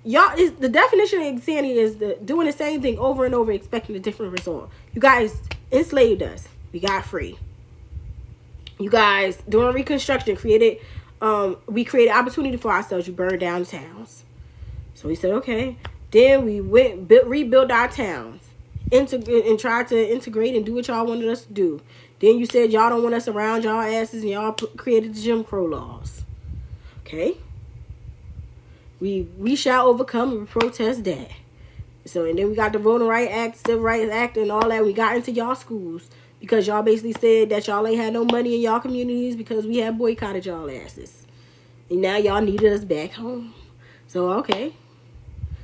[SPEAKER 1] Y'all, is the definition of insanity is doing the same thing over and over expecting a different result. You guys enslaved us. We got free. You guys, during Reconstruction, we created opportunity for ourselves. You burned down towns. So we said, okay. Then we rebuilt our towns. And tried to integrate and do what y'all wanted us to do. Then you said y'all don't want us around y'all asses, and y'all created the Jim Crow laws. Okay? We shall overcome and protest that. So, and then we got the Voting Rights Act, Civil Rights Act, and all that. We got into y'all schools because y'all basically said that y'all ain't had no money in y'all communities because we had boycotted y'all asses. And now y'all needed us back home. So, okay.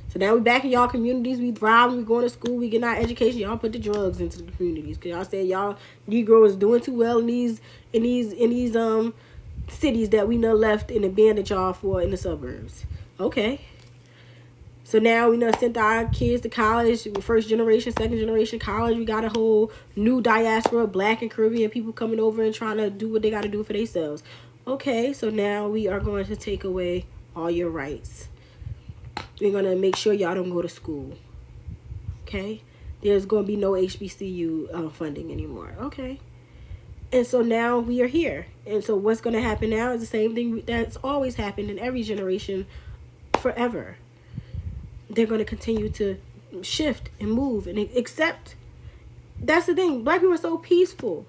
[SPEAKER 1] So now we back in y'all communities. We thriving. We going to school. We getting our education. Y'all put the drugs into the communities because y'all said y'all Negroes doing too well in these cities that we know left and abandoned y'all for in the suburbs. Okay. So now we done sent our kids to college. First generation, second generation college. We got a whole new diaspora, Black and Caribbean people coming over and trying to do what they got to do for themselves. Okay. So now we are going to take away all your rights. We're going to make sure y'all don't go to school. Okay? There's going to be no HBCU funding anymore. Okay? And so now we are here. And so what's going to happen now is the same thing that's always happened in every generation forever. They're going to continue to shift and move and accept. That's the thing. Black people are so peaceful.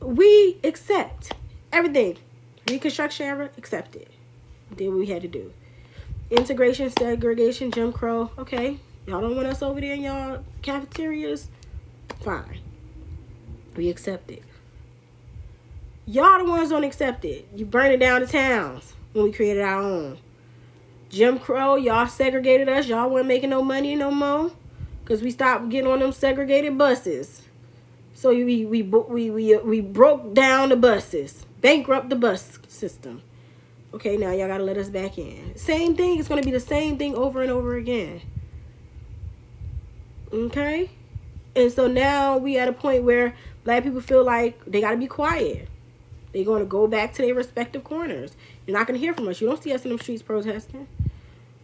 [SPEAKER 1] We accept everything. Reconstruction era, accept it. Did what we had to do. Integration, segregation, Jim Crow. Okay. Y'all don't want us over there in y'all cafeterias? Fine. We accept it. Y'all the ones don't accept it. You burning down the towns when we created our own. Jim Crow, y'all segregated us. Y'all weren't making no money no more because we stopped getting on them segregated buses. So we broke down the buses, bankrupt the bus system. Okay, now y'all gotta let us back in. Same thing. It's gonna be the same thing over and over again. Okay? And so now we at a point where Black people feel like they gotta be quiet. They're gonna go back to their respective corners. You're not gonna hear from us. You don't see us in the streets protesting.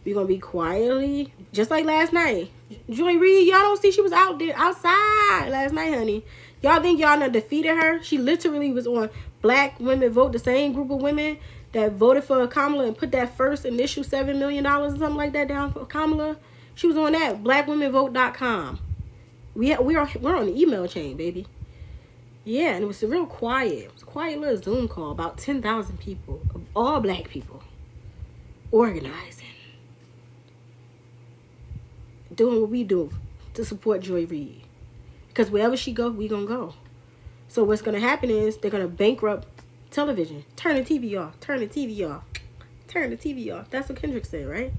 [SPEAKER 1] We're gonna be quietly, just like last night. Joy Reid, y'all don't see she was out there outside last night, honey. Y'all think y'all done defeated her? She literally was on Black Women Vote, the same group of women that voted for Kamala and put that first initial $7 million or something like that down for Kamala. She was on that, blackwomenvote.com. We're on the email chain, baby. Yeah, and it was real quiet. It was a quiet little Zoom call, about 10,000 people, all Black people, organizing, doing what we do to support Joy Reid. Because wherever she go, we gonna go. So what's gonna happen is they're gonna bankrupt television. Turn the TV off. Turn the TV off. Turn the TV off. That's what Kendrick said, right?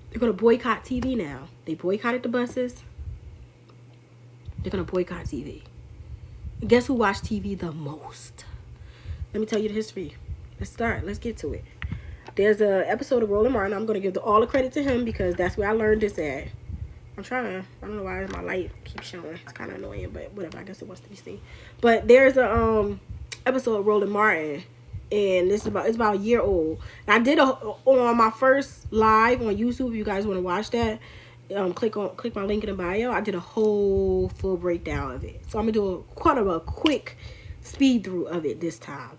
[SPEAKER 1] They're going to boycott TV now. They boycotted the buses. They're going to boycott TV. And guess who watched TV the most? Let me tell you the history. Let's start. Let's get to it. There's an episode of Roland Martin. I'm going to give all the credit to him because that's where I learned this at. I don't know why my light keeps showing. It's kind of annoying, but whatever. I guess it wants to be seen. But there's a episode of Roland Martin, and it's about a year old. And I did on my first live on YouTube. If you guys want to watch that, click my link in the bio. I did a whole full breakdown of it. So I'm gonna do a quick speed through of it this time.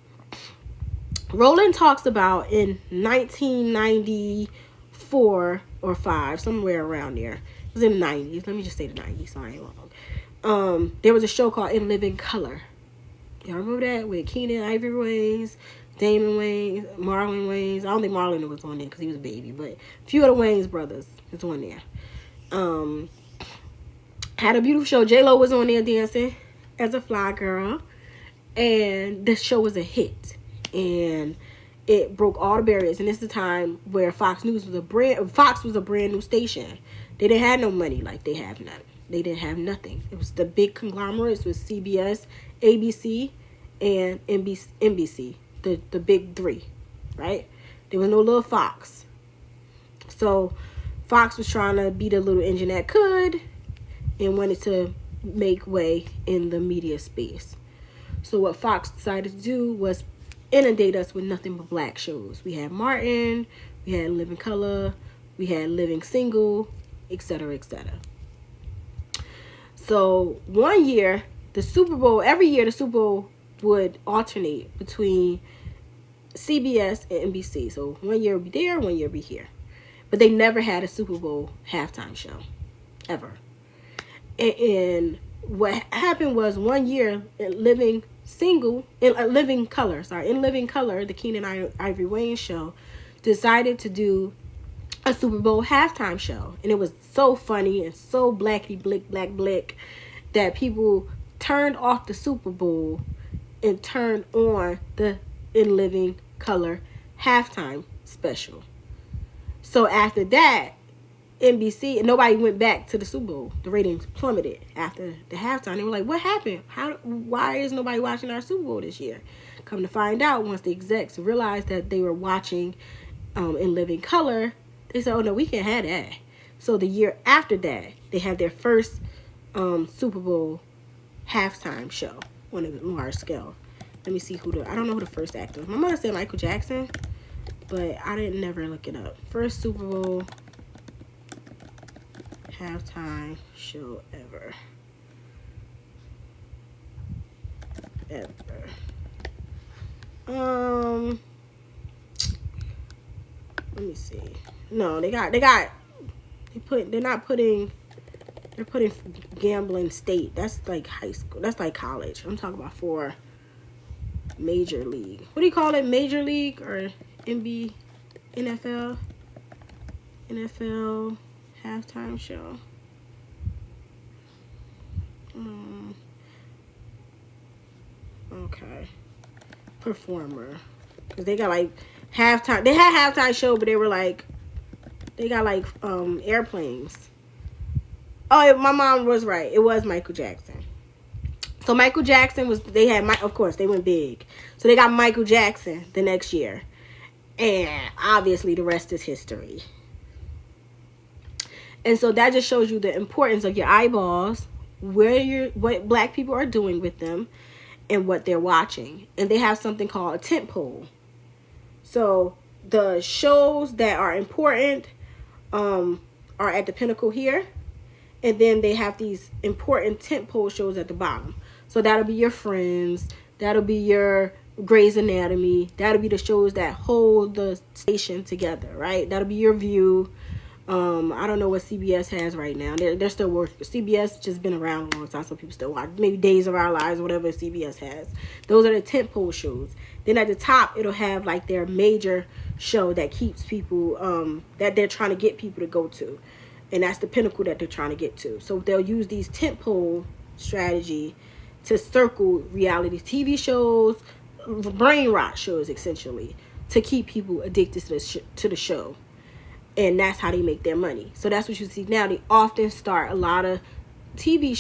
[SPEAKER 1] Roland talks about in 1994 or 5, somewhere around there. It was in the 90s. Let me just say the 90s, so I ain't wrong. There was a show called In Living Color. Y'all remember that? With Keenan Ivory Wayans, Damon Wayans, Marlon Wayans. I don't think Marlon was on there because he was a baby, but a few of the Wayans brothers was on there. Had a beautiful show. J-Lo was on there dancing as a fly girl. And this show was a hit. And it broke all the barriers. And this is the time where Fox was a brand new station. They didn't have no money like they have now. They didn't have nothing. It was the big conglomerates with CBS, ABC, and NBC. The big three, right? There was no little Fox. So Fox was trying to be the little engine that could and wanted to make way in the media space. So what Fox decided to do was inundate us with nothing but Black shows. We had Martin, we had Living Color, we had Living Single, etc., etc. So one year, every year the Super Bowl would alternate between CBS and NBC. So one year would be there, one year would be here. But they never had a Super Bowl halftime show, ever. And what happened was one year in Living Color, the Keenan Ivory Wayans show, decided to do a Super Bowl halftime show. And it was so funny and so black that people turned off the Super Bowl and turned on the In Living Color halftime special. So after that, NBC, and nobody went back to the Super Bowl. The ratings plummeted after the halftime. They were like, what happened? Why is nobody watching our Super Bowl this year? Come to find out, once the execs realized that they were watching In Living Color, they said, oh no, we can't have that. So the year after that, they had their first Super Bowl halftime show on a large scale. Let me see I don't know who the first actor was. My mother said Michael Jackson, but I didn't never look it up. First Super Bowl halftime show ever. Let me see. No, they're putting gambling state. That's like high school. That's like college. I'm talking about for Major League. What do you call it? Major League or NFL halftime show. Okay. Performer. Because they got like halftime. They had halftime show, but they got like airplanes. Oh, my mom was right. It was Michael Jackson. So Michael Jackson of course, they went big. So they got Michael Jackson the next year. And obviously the rest is history. And so that just shows you the importance of your eyeballs, what black people are doing with them, and what they're watching. And they have something called a tent pole. So the shows that are important are at the pinnacle here. And then they have these important tentpole shows at the bottom. So that'll be your Friends. That'll be your Grey's Anatomy. That'll be the shows that hold the station together, right? That'll be your View. I don't know what CBS has right now. They're still working. CBS just been around a long time, so people still watch. Maybe Days of Our Lives or whatever CBS has. Those are the tentpole shows. Then at the top, it'll have like their major show that keeps people, that they're trying to get people to go to. And that's the pinnacle that they're trying to get to. So they'll use these tentpole strategy to circle reality TV shows, brain rot shows, essentially, to keep people addicted to the show. And that's how they make their money. So that's what you see now. They often start a lot of TV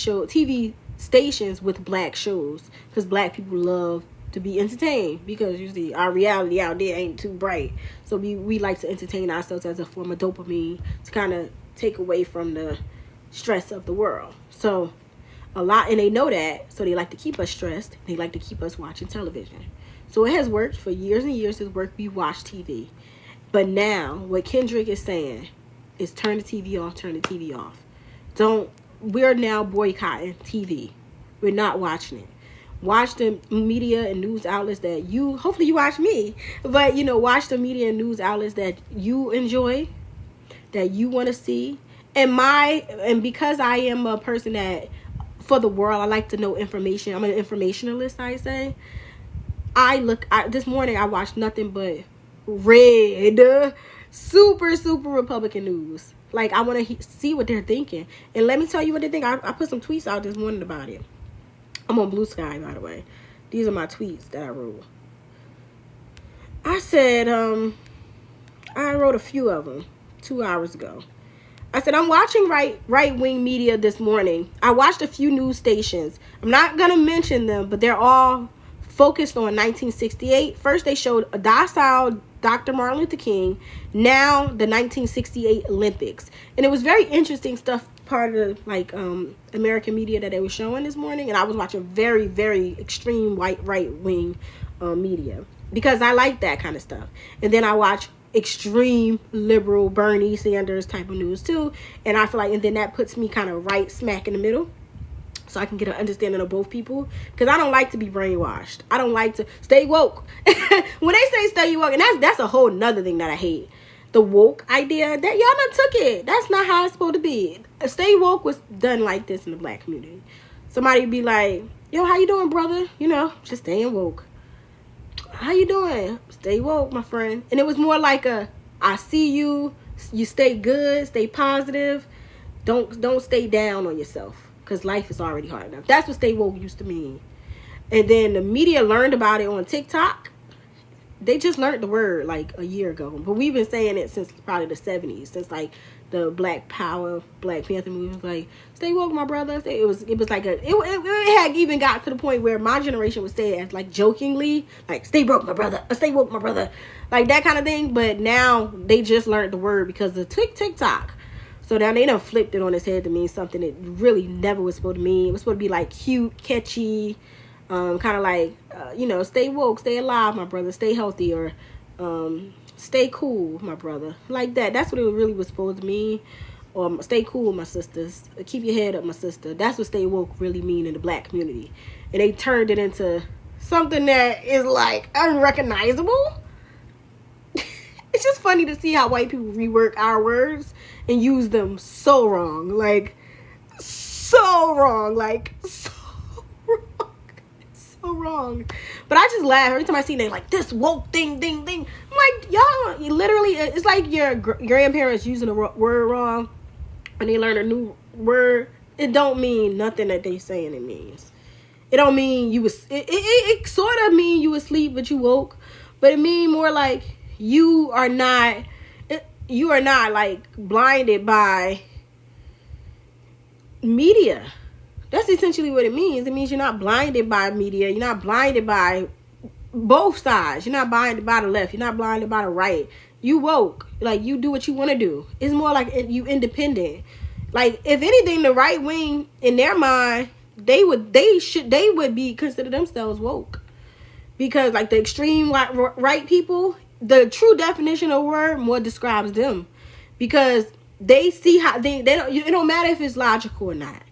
[SPEAKER 1] stations with black shows because black people love to be entertained, because usually our reality out there ain't too bright. So we like to entertain ourselves as a form of dopamine to kind of take away from the stress of the world. So and they know that, so they like to keep us stressed. They like to keep us watching television. So it has worked for years and years. It's worked. We watch TV. But now what Kendrick is saying is turn the TV off. We're now boycotting TV. We're not watching it. Watch the media and news outlets that hopefully you watch me, but watch the media and news outlets that you enjoy, that you want to see. And because I am a person that, for the world, I like to know information. I'm an informationalist, I say. This morning I watched nothing but red, super Republican news. Like, I want to see what they're thinking. And let me tell you what they think. I put some tweets out this morning about it. I'm on Blue Sky, by the way. These are my tweets that I wrote. I said, I wrote a few of them 2 hours ago. I said, I'm watching right-wing media this morning. I watched a few news stations. I'm not going to mention them, but they're all focused on 1968. First, they showed a docile Dr. Martin Luther King. Now, the 1968 Olympics. And it was very interesting stuff, part of the American media that they were showing this morning. And I was watching very, very extreme right-wing media, because I like that kind of stuff. And then I watch extreme liberal Bernie Sanders type of news too, and I feel like, and then that puts me kind of right smack in the middle. so I can get an understanding of both people, because I don't like to be brainwashed. I don't like to stay woke. When they say stay woke, and that's a whole nother thing that I hate. The woke idea, that y'all done took it. That's not how it's supposed to be. Stay woke was done like this in the black community. Somebody be like, yo, how you doing, brother? You know, just staying woke. How you doing? Stay woke, my friend. And it was more like I see you. You stay good, stay positive. Don't stay down on yourself, because life is already hard enough. That's what stay woke used to mean. And then the media learned about it on TikTok. They just learned the word like a year ago, but we've been saying it since probably the 70s, since like the Black Power, Black Panther movie was like, stay woke, my brother. It was like it had even got to the point where my generation would say it as like jokingly, like, stay woke, my brother, stay woke, my brother, like that kind of thing. But now they just learned the word because of TikTok. So now they done flipped it on its head to mean something it really never was supposed to mean. It was supposed to be like cute, catchy, kind of like, stay woke, stay alive, my brother, stay healthy, or stay cool, my brother, like that. That's what it really was supposed to mean. Or stay cool, my sisters, keep your head up, my sister. That's what stay woke really mean in the black community. And they turned it into something that is like unrecognizable. It's just funny to see how white people rework our words and use them so wrong, like so wrong, like so wrong. But I just laugh every time I see they like this woke thing. I'm like, y'all, you literally, it's like your grandparents using a word wrong and they learn a new word. It don't mean nothing that they saying it means. It don't mean you was, it sort of mean you asleep but you woke, but it mean more like you are not like blinded by media. That's essentially what it means. It means you're not blinded by media. You're not blinded by both sides. You're not blinded by the left. You're not blinded by the right. You woke. Like, you do what you want to do. It's more like you independent. Like, if anything, the right wing, in their mind, they would be considered themselves woke. Because, like, the extreme right people, the true definition of the word more describes them. Because they see how it don't matter if it's logical or not.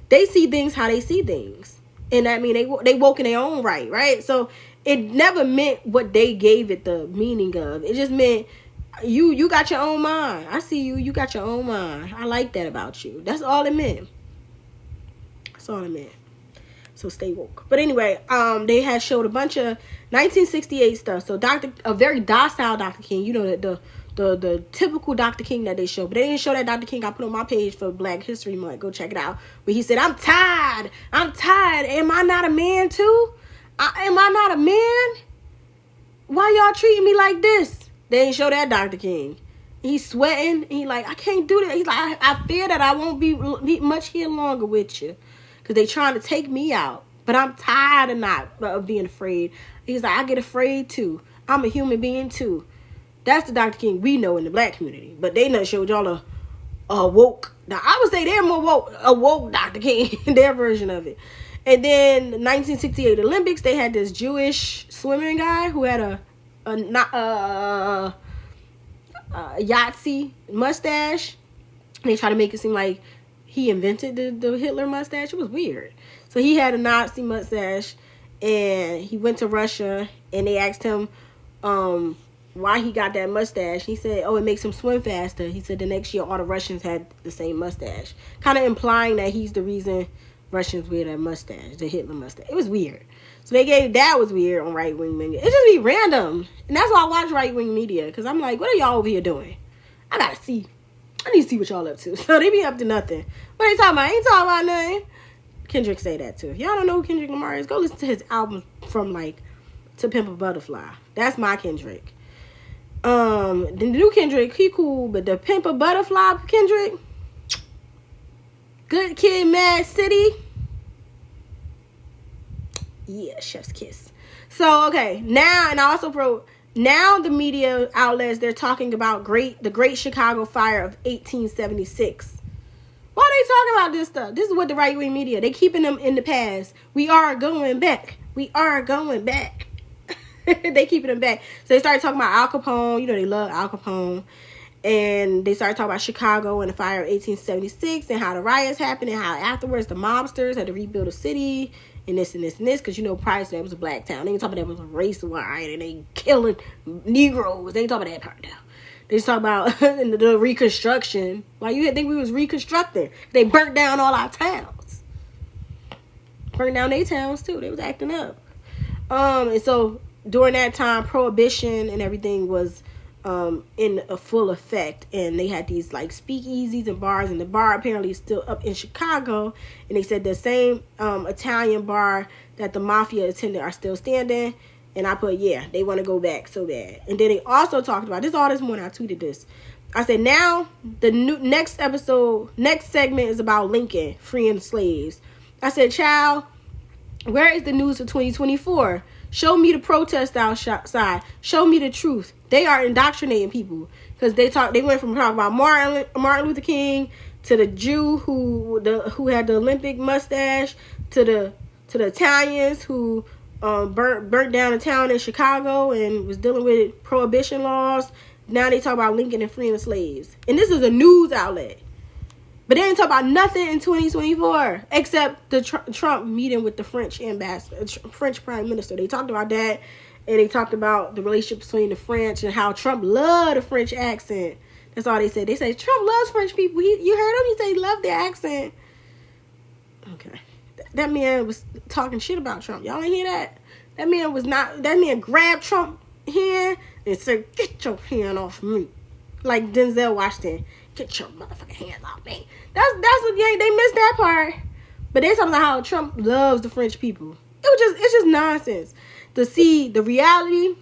[SPEAKER 1] They see things how they see things. And I mean, they woke in their own right? So it never meant what they gave it the meaning of. It just meant you got your own mind. I see you got your own mind. I like that about you. That's all it meant. That's all it meant. So stay woke. But anyway, they had showed a bunch of 1968 stuff. So a very docile Dr. King, you know, the typical Dr. King that they show. But they didn't show that Dr. King I put on my page for Black History Month. Go check it out. Where he said, I'm tired. Am I not a man too? Am I not a man? Why y'all treating me like this? They didn't show that Dr. King. He's sweating. He like, I can't do that. He's like, I fear that I won't be much here longer with you. Because they trying to take me out. But I'm tired of being afraid. He's like, I get afraid too. I'm a human being too. That's the Dr. King we know in the black community. But they not showed y'all a woke. Now, I would say they're more woke, a woke Dr. King, their version of it. And then 1968 Olympics, they had this Jewish swimming guy who had a Yahtzee mustache. And they try to make it seem like he invented the Hitler mustache. It was weird. So he had a Nazi mustache, and he went to Russia, and they asked him why he got that mustache. He said, it makes him swim faster. He said the next year all the Russians had the same mustache, kind of implying that he's the reason Russians wear that mustache, the Hitler mustache. It was weird. So that was weird on right-wing media. It just be random. And that's why I watch right-wing media, because I'm like, what are y'all over here doing? I need to see what y'all up to. So they be up to nothing. What are they talking about? I ain't talking about nothing. Kendrick say that too. If y'all don't know who Kendrick Lamar is, go listen to his album from like To Pimp a Butterfly. That's my Kendrick. The new Kendrick, he cool, but the Pimp a Butterfly Kendrick, Good Kid, Mad City, yeah, chef's kiss. So okay, now, and I also wrote, now the media outlets, they're talking about the Great Chicago Fire of 1876. Why are they talking about this stuff? This is what the right-wing media, they keeping them in the past. We are going back. They keeping them back. So they started talking about Al Capone. You know, they love Al Capone. And they started talking about Chicago and the fire of 1876 and how the riots happened and how afterwards the mobsters had to rebuild a city and this and this and this, because you know prior to that was a black town. They ain't talking about that was a race riot and they killing Negroes. They ain't talking about that part now. They just talking about the reconstruction. Like, you think we was reconstructing? They burnt down all our towns. Burnt down their towns too. They was acting up. And so during that time, prohibition and everything was in a full effect, and they had these like speakeasies and bars, and the bar apparently is still up in Chicago, and they said the same Italian bar that the mafia attended are still standing. And I put, yeah, they want to go back so bad. And then they also talked about this all this morning. I tweeted this. I said, now the next segment is about Lincoln freeing slaves. I said, child, where is the news for 2024? Show me the protest outside. Show me the truth. They are indoctrinating people, because they went from talking about Martin Luther King to the Jew who had the Olympic mustache to the Italians who burnt down a town in Chicago and was dealing with prohibition laws. Now they talk about Lincoln and freeing the slaves, and this is a news outlet. But they ain't talk about nothing in 2024 except the Trump meeting with the French ambassador, French prime minister. They talked about that, and they talked about the relationship between the French and how Trump loved the French accent. That's all they said. They said Trump loves French people. You heard him? He said he loved their accent. Okay. That man was talking shit about Trump. Y'all ain't hear that? That man grabbed Trump hand and said, "Get your hand off me." Like Denzel Washington. Get your motherfucking hands off me. That's what they missed that part. But they talking about how Trump loves the French people. It's just nonsense to see the reality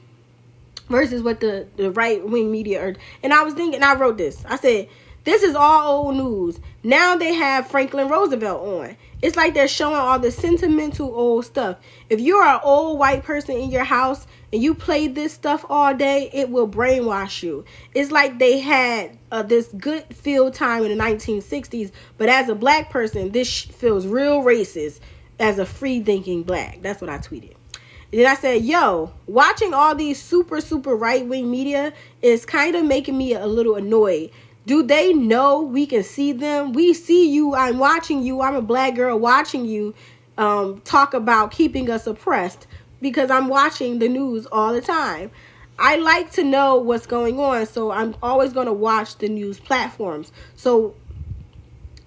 [SPEAKER 1] versus what the right wing media are. And I was thinking, I wrote this. I said, this is all old news. Now they have Franklin Roosevelt on. It's like they're showing all the sentimental old stuff. If you're an old white person in your house and you play this stuff all day, it will brainwash you. It's like they had this good field time in the 1960s, but as a black person, this feels real racist as a free-thinking black. That's what I tweeted. And then I said, yo, watching all these super, super right-wing media is kind of making me a little annoyed. Do they know we can see them? We see you. I'm watching you. I'm a black girl watching you talk about keeping us oppressed, because I'm watching the news all the time. I like to know what's going on, so I'm always going to watch the news platforms. So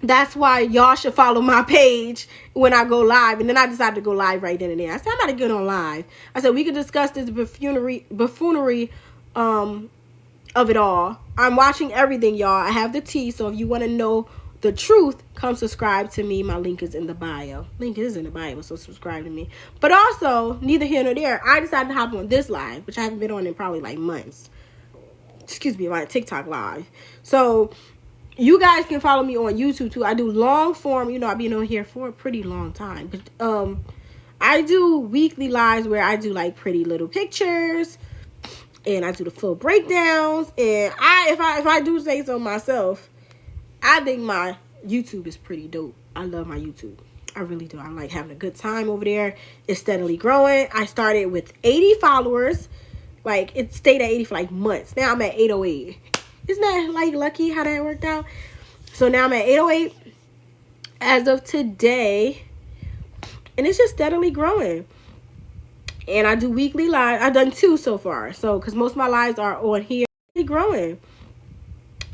[SPEAKER 1] that's why y'all should follow my page when I go live. And then I decided to go live right then and there. I said, I'm about to get on live. I said, we could discuss this buffoonery of it all. I'm watching everything, y'all. I have the tea, so if you want to know the truth, come subscribe to me. My link is in the bio. Link is in the bio, so subscribe to me. But also, neither here nor there, I decided to hop on this live, which I haven't been on in probably like months. Excuse me, my TikTok live. So you guys can follow me on YouTube too. I do long form. You know, I've been on here for a pretty long time. But I do weekly lives where I do like pretty little pictures, and I do the full breakdowns. And if I do say so myself, I think my YouTube is pretty dope. I love my YouTube. I really do. I like having a good time over there. It's steadily growing. I started with 80 followers. Like, it stayed at 80 for like months. Now I'm at 808. Isn't that like lucky how that worked out? So now I'm at 808 as of today. And it's just steadily growing. And I do weekly lives. I've done 2 so far. So, because most of my lives are on here. It's growing.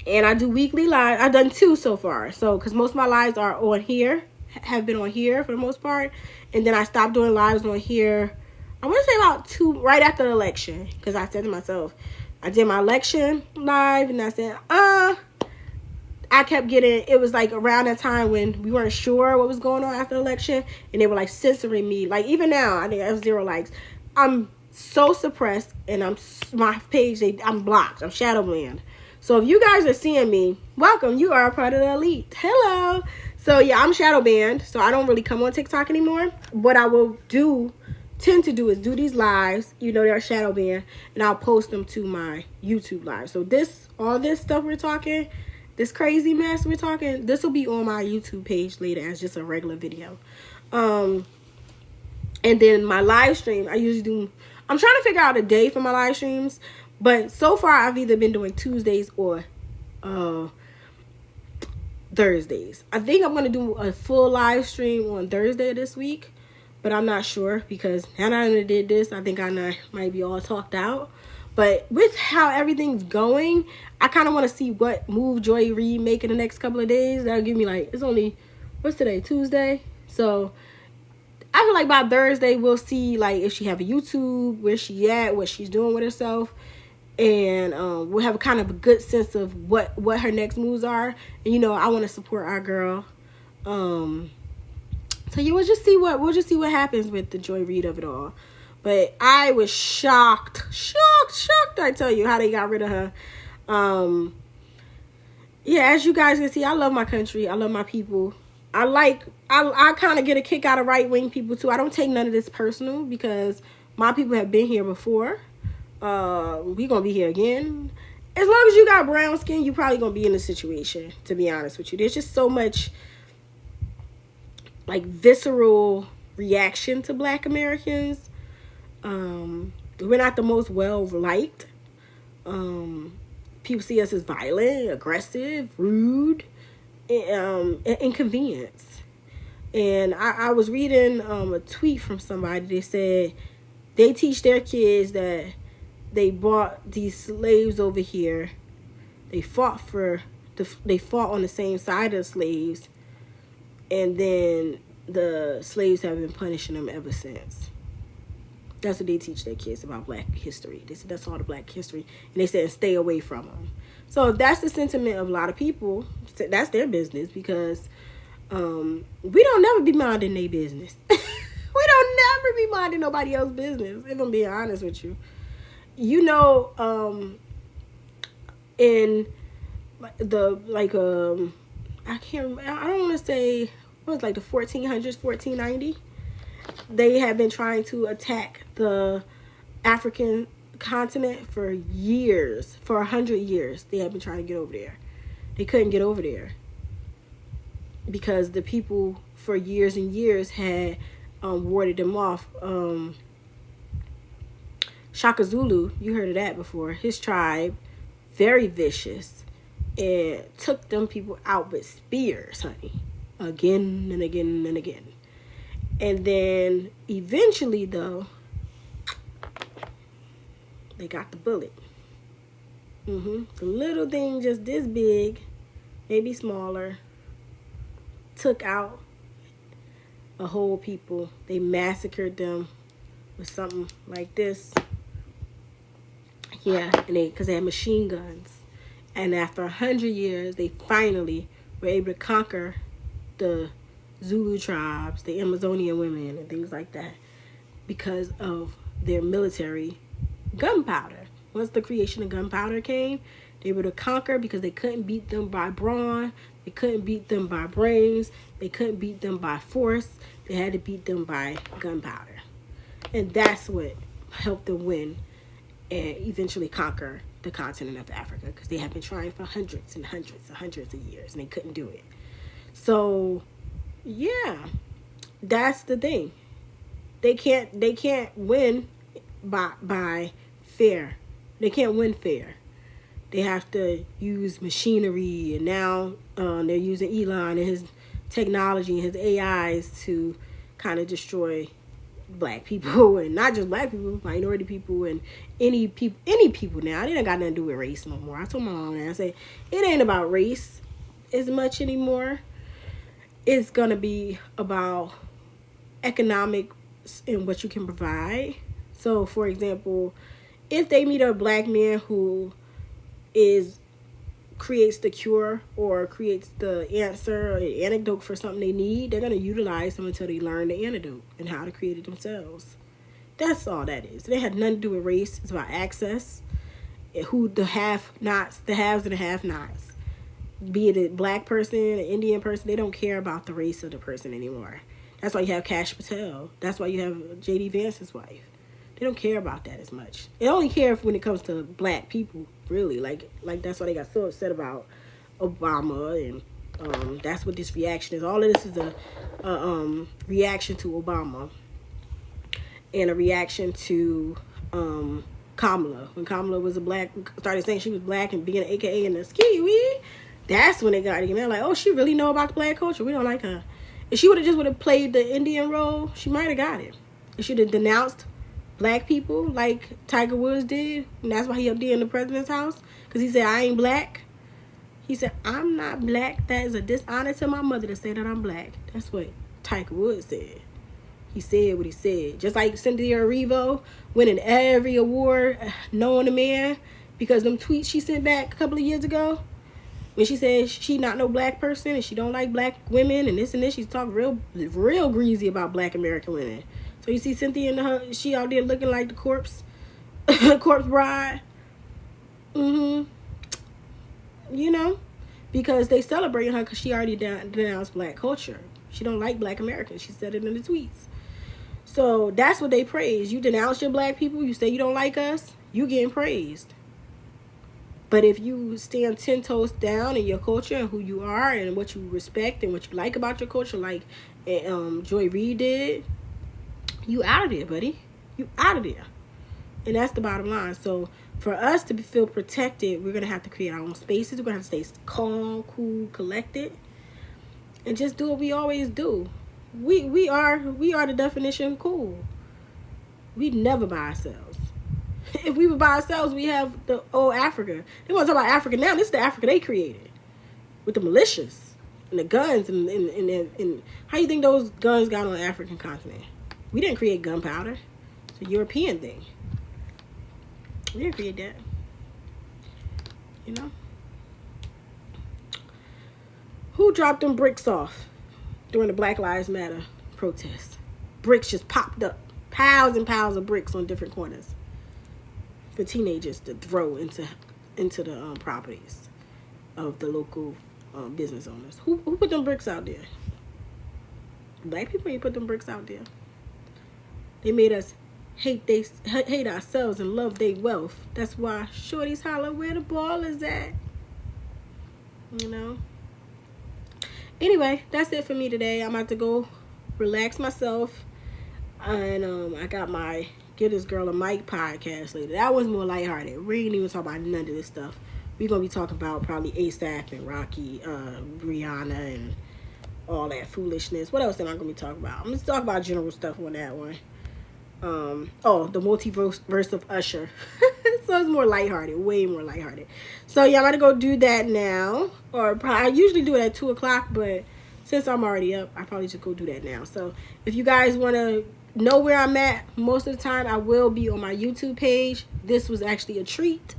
[SPEAKER 1] And I do weekly lives. I've done 2 so far. So, because most of my lives are on here. Have been on here for the most part. And then I stopped doing lives on here, I want to say about 2, right after the election. Because I said to myself, I did my election live. And I said, I kept getting, it was like around that time when we weren't sure what was going on after the election. And they were like censoring me. Like, even now, I think I have 0 likes. I'm so suppressed. And my page, I'm blocked. I'm shadow banned. So if you guys are seeing me, welcome. You are a part of the elite. Hello. So yeah, I'm shadow banned. So I don't really come on TikTok anymore. What I will tend to do is do these lives. You know, they're shadow banned. And I'll post them to my YouTube live. So all this stuff we're talking, this crazy mess we're talking, this will be on my YouTube page later as just a regular video. And then my live stream, I'm trying to figure out a day for my live streams. But so far, I've either been doing Tuesdays or Thursdays. I think I'm gonna do a full live stream on Thursday this week, but I'm not sure because now that I did this, I think I might be all talked out. But with how everything's going, I kind of want to see what move Joy Reid make in the next couple of days. That'll give me like, it's only, what's today, Tuesday? So I feel like by Thursday we'll see like if she have a YouTube, where she at, what she's doing with herself. And we'll have kind of a good sense of what her next moves are. And you know, I want to support our girl. So yeah, we'll just see what happens with the Joy Reid of it all. But I was shocked. I tell you how they got rid of her. Yeah, as you guys can see, I love my country. I love my people. I kind of get a kick out of right-wing people too. I don't take none of this personal because my people have been here before. We gonna be here again. As long as you got brown skin, you probably gonna be in this situation, to be honest with you. There's just so much like visceral reaction to Black Americans. We're not the most well liked. People see us as violent, aggressive, rude, inconvenience. And I was reading a tweet from somebody. They said they teach their kids that they brought these slaves over here. They fought on the same side of the slaves, and then the slaves have been punishing them ever since. That's what they teach their kids about Black history. They said that's all the Black history, and they said stay away from them. So if that's the sentiment of a lot of people, that's their business, because we don't never be minding their business. We don't never be minding nobody else's business, if I'm being honest with you. You know, in the I can't remember, I don't want to say, what was like the 1400s, 1490, they have been trying to attack the African continent for years. For 100 years they have been trying to get over there. They couldn't get over there because the people for years and years had warded them off. Shaka Zulu, you heard of that before. His tribe, very vicious, and took them people out with spears, honey, again and again and again. And then eventually, though, they got the bullet. The little thing just this big, maybe smaller, took out a whole people. They massacred them with something like this. Yeah, and because they had machine guns. And after 100 years, they finally were able to conquer the Zulu tribes, the Amazonian women, and things like that, because of their military gunpowder. Once the creation of gunpowder came, they were able to conquer because they couldn't beat them by brawn, they couldn't beat them by brains, they couldn't beat them by force, they had to beat them by gunpowder. And that's what helped them win and eventually conquer the continent of Africa, because they have been trying for hundreds and hundreds and hundreds of years and they couldn't do it. So yeah, that's the thing. They can't win by fair. They can't win fair. They have to use machinery, and now they're using Elon and his technology and his AIs to kind of destroy Black people, and not just Black people, minority people, and any people now. It ain't got nothing to do with race no more. I told my mom that. I said, it ain't about race as much anymore. It's gonna be about economics and what you can provide. So, for example, if they meet a Black man who creates the cure or creates the answer or the antidote for something they need, they're going to utilize them until they learn the antidote and how to create it themselves. That's all that is. They had nothing to do with race. It's about access. Who the have-nots, the haves and the have-nots. Be it a Black person, an Indian person, they don't care about the race of the person anymore. That's why you have Kash Patel. That's why you have J.D. Vance's wife. They don't care about that as much. They only care when it comes to Black people, really. Like that's why they got so upset about Obama, and that's what this reaction is. All of this is a reaction to Obama, and a reaction to Kamala. When Kamala was a black, started saying she was black and being an AKA in the ski, that's when they got it. And they're like, oh, she really know about the black culture. We don't like her. If she would have played the Indian role, she might have got it. If she would have denounced black people like Tiger Woods did, and that's why he up there in the president's house, because he said, I ain't black. He said, I'm not black. That is a dishonor to my mother to say that I'm black. That's what Tiger Woods said. He said what he said. Just like Cynthia Erivo winning every award known to man because them tweets she sent back a couple of years ago when she said she not no black person and she don't like black women and this, she's talking real greasy about black American women. So you see Cynthia she out there looking like the corpse bride. You know, because they celebrating her because she already denounced black culture. She don't like black Americans. She said it in the tweets. So that's what they praise. You denounce your black people. You say you don't like us. You getting praised. But if you stand 10 toes down in your culture and who you are and what you respect and what you like about your culture, like Joy Reid did, you out of there, buddy. You out of there. And that's the bottom line. So for us to feel protected, we're going to have to create our own spaces. We're going to have to stay calm, cool, collected, and just do what we always do. We are the definition of cool. We never by ourselves. If we were by ourselves, we have the old Africa. They want to talk about Africa now. This is the Africa they created with the militias and the guns and how you think those guns got on the African continent? We didn't create gunpowder. It's a European thing. We didn't create that. You know? Who dropped them bricks off during the Black Lives Matter protests? Bricks just popped up. Piles and piles of bricks on different corners for teenagers to throw into the properties of the local business owners. Who put them bricks out there? Black people ain't put them bricks out there. They made us hate ourselves and love their wealth. That's why shorties holler where the ball is at. You know? Anyway, that's it for me today. I'm about to go relax myself. And I got my Give This Girl a Mic podcast later. That one's more lighthearted. We ain't even talk about none of this stuff. We're going to be talking about probably ASAP and Rocky, Rihanna, and all that foolishness. What else am I going to be talking about? I'm going to talk about general stuff on that one. The multiverse of Usher. So it's more lighthearted, way more lighthearted. So yeah, I'm going to go do that now. Or I usually do it at 2 o'clock, but since I'm already up, I probably just go do that now. So if you guys want to know where I'm at, most of the time I will be on my YouTube page. This was actually a treat.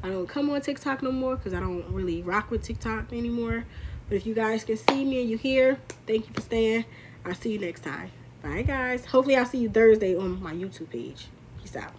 [SPEAKER 1] I don't come on TikTok no more because I don't really rock with TikTok anymore. But if you guys can see me and you here, thank you for staying. I'll see you next time. Bye, guys. Hopefully I'll see you Thursday on my YouTube page. Peace out.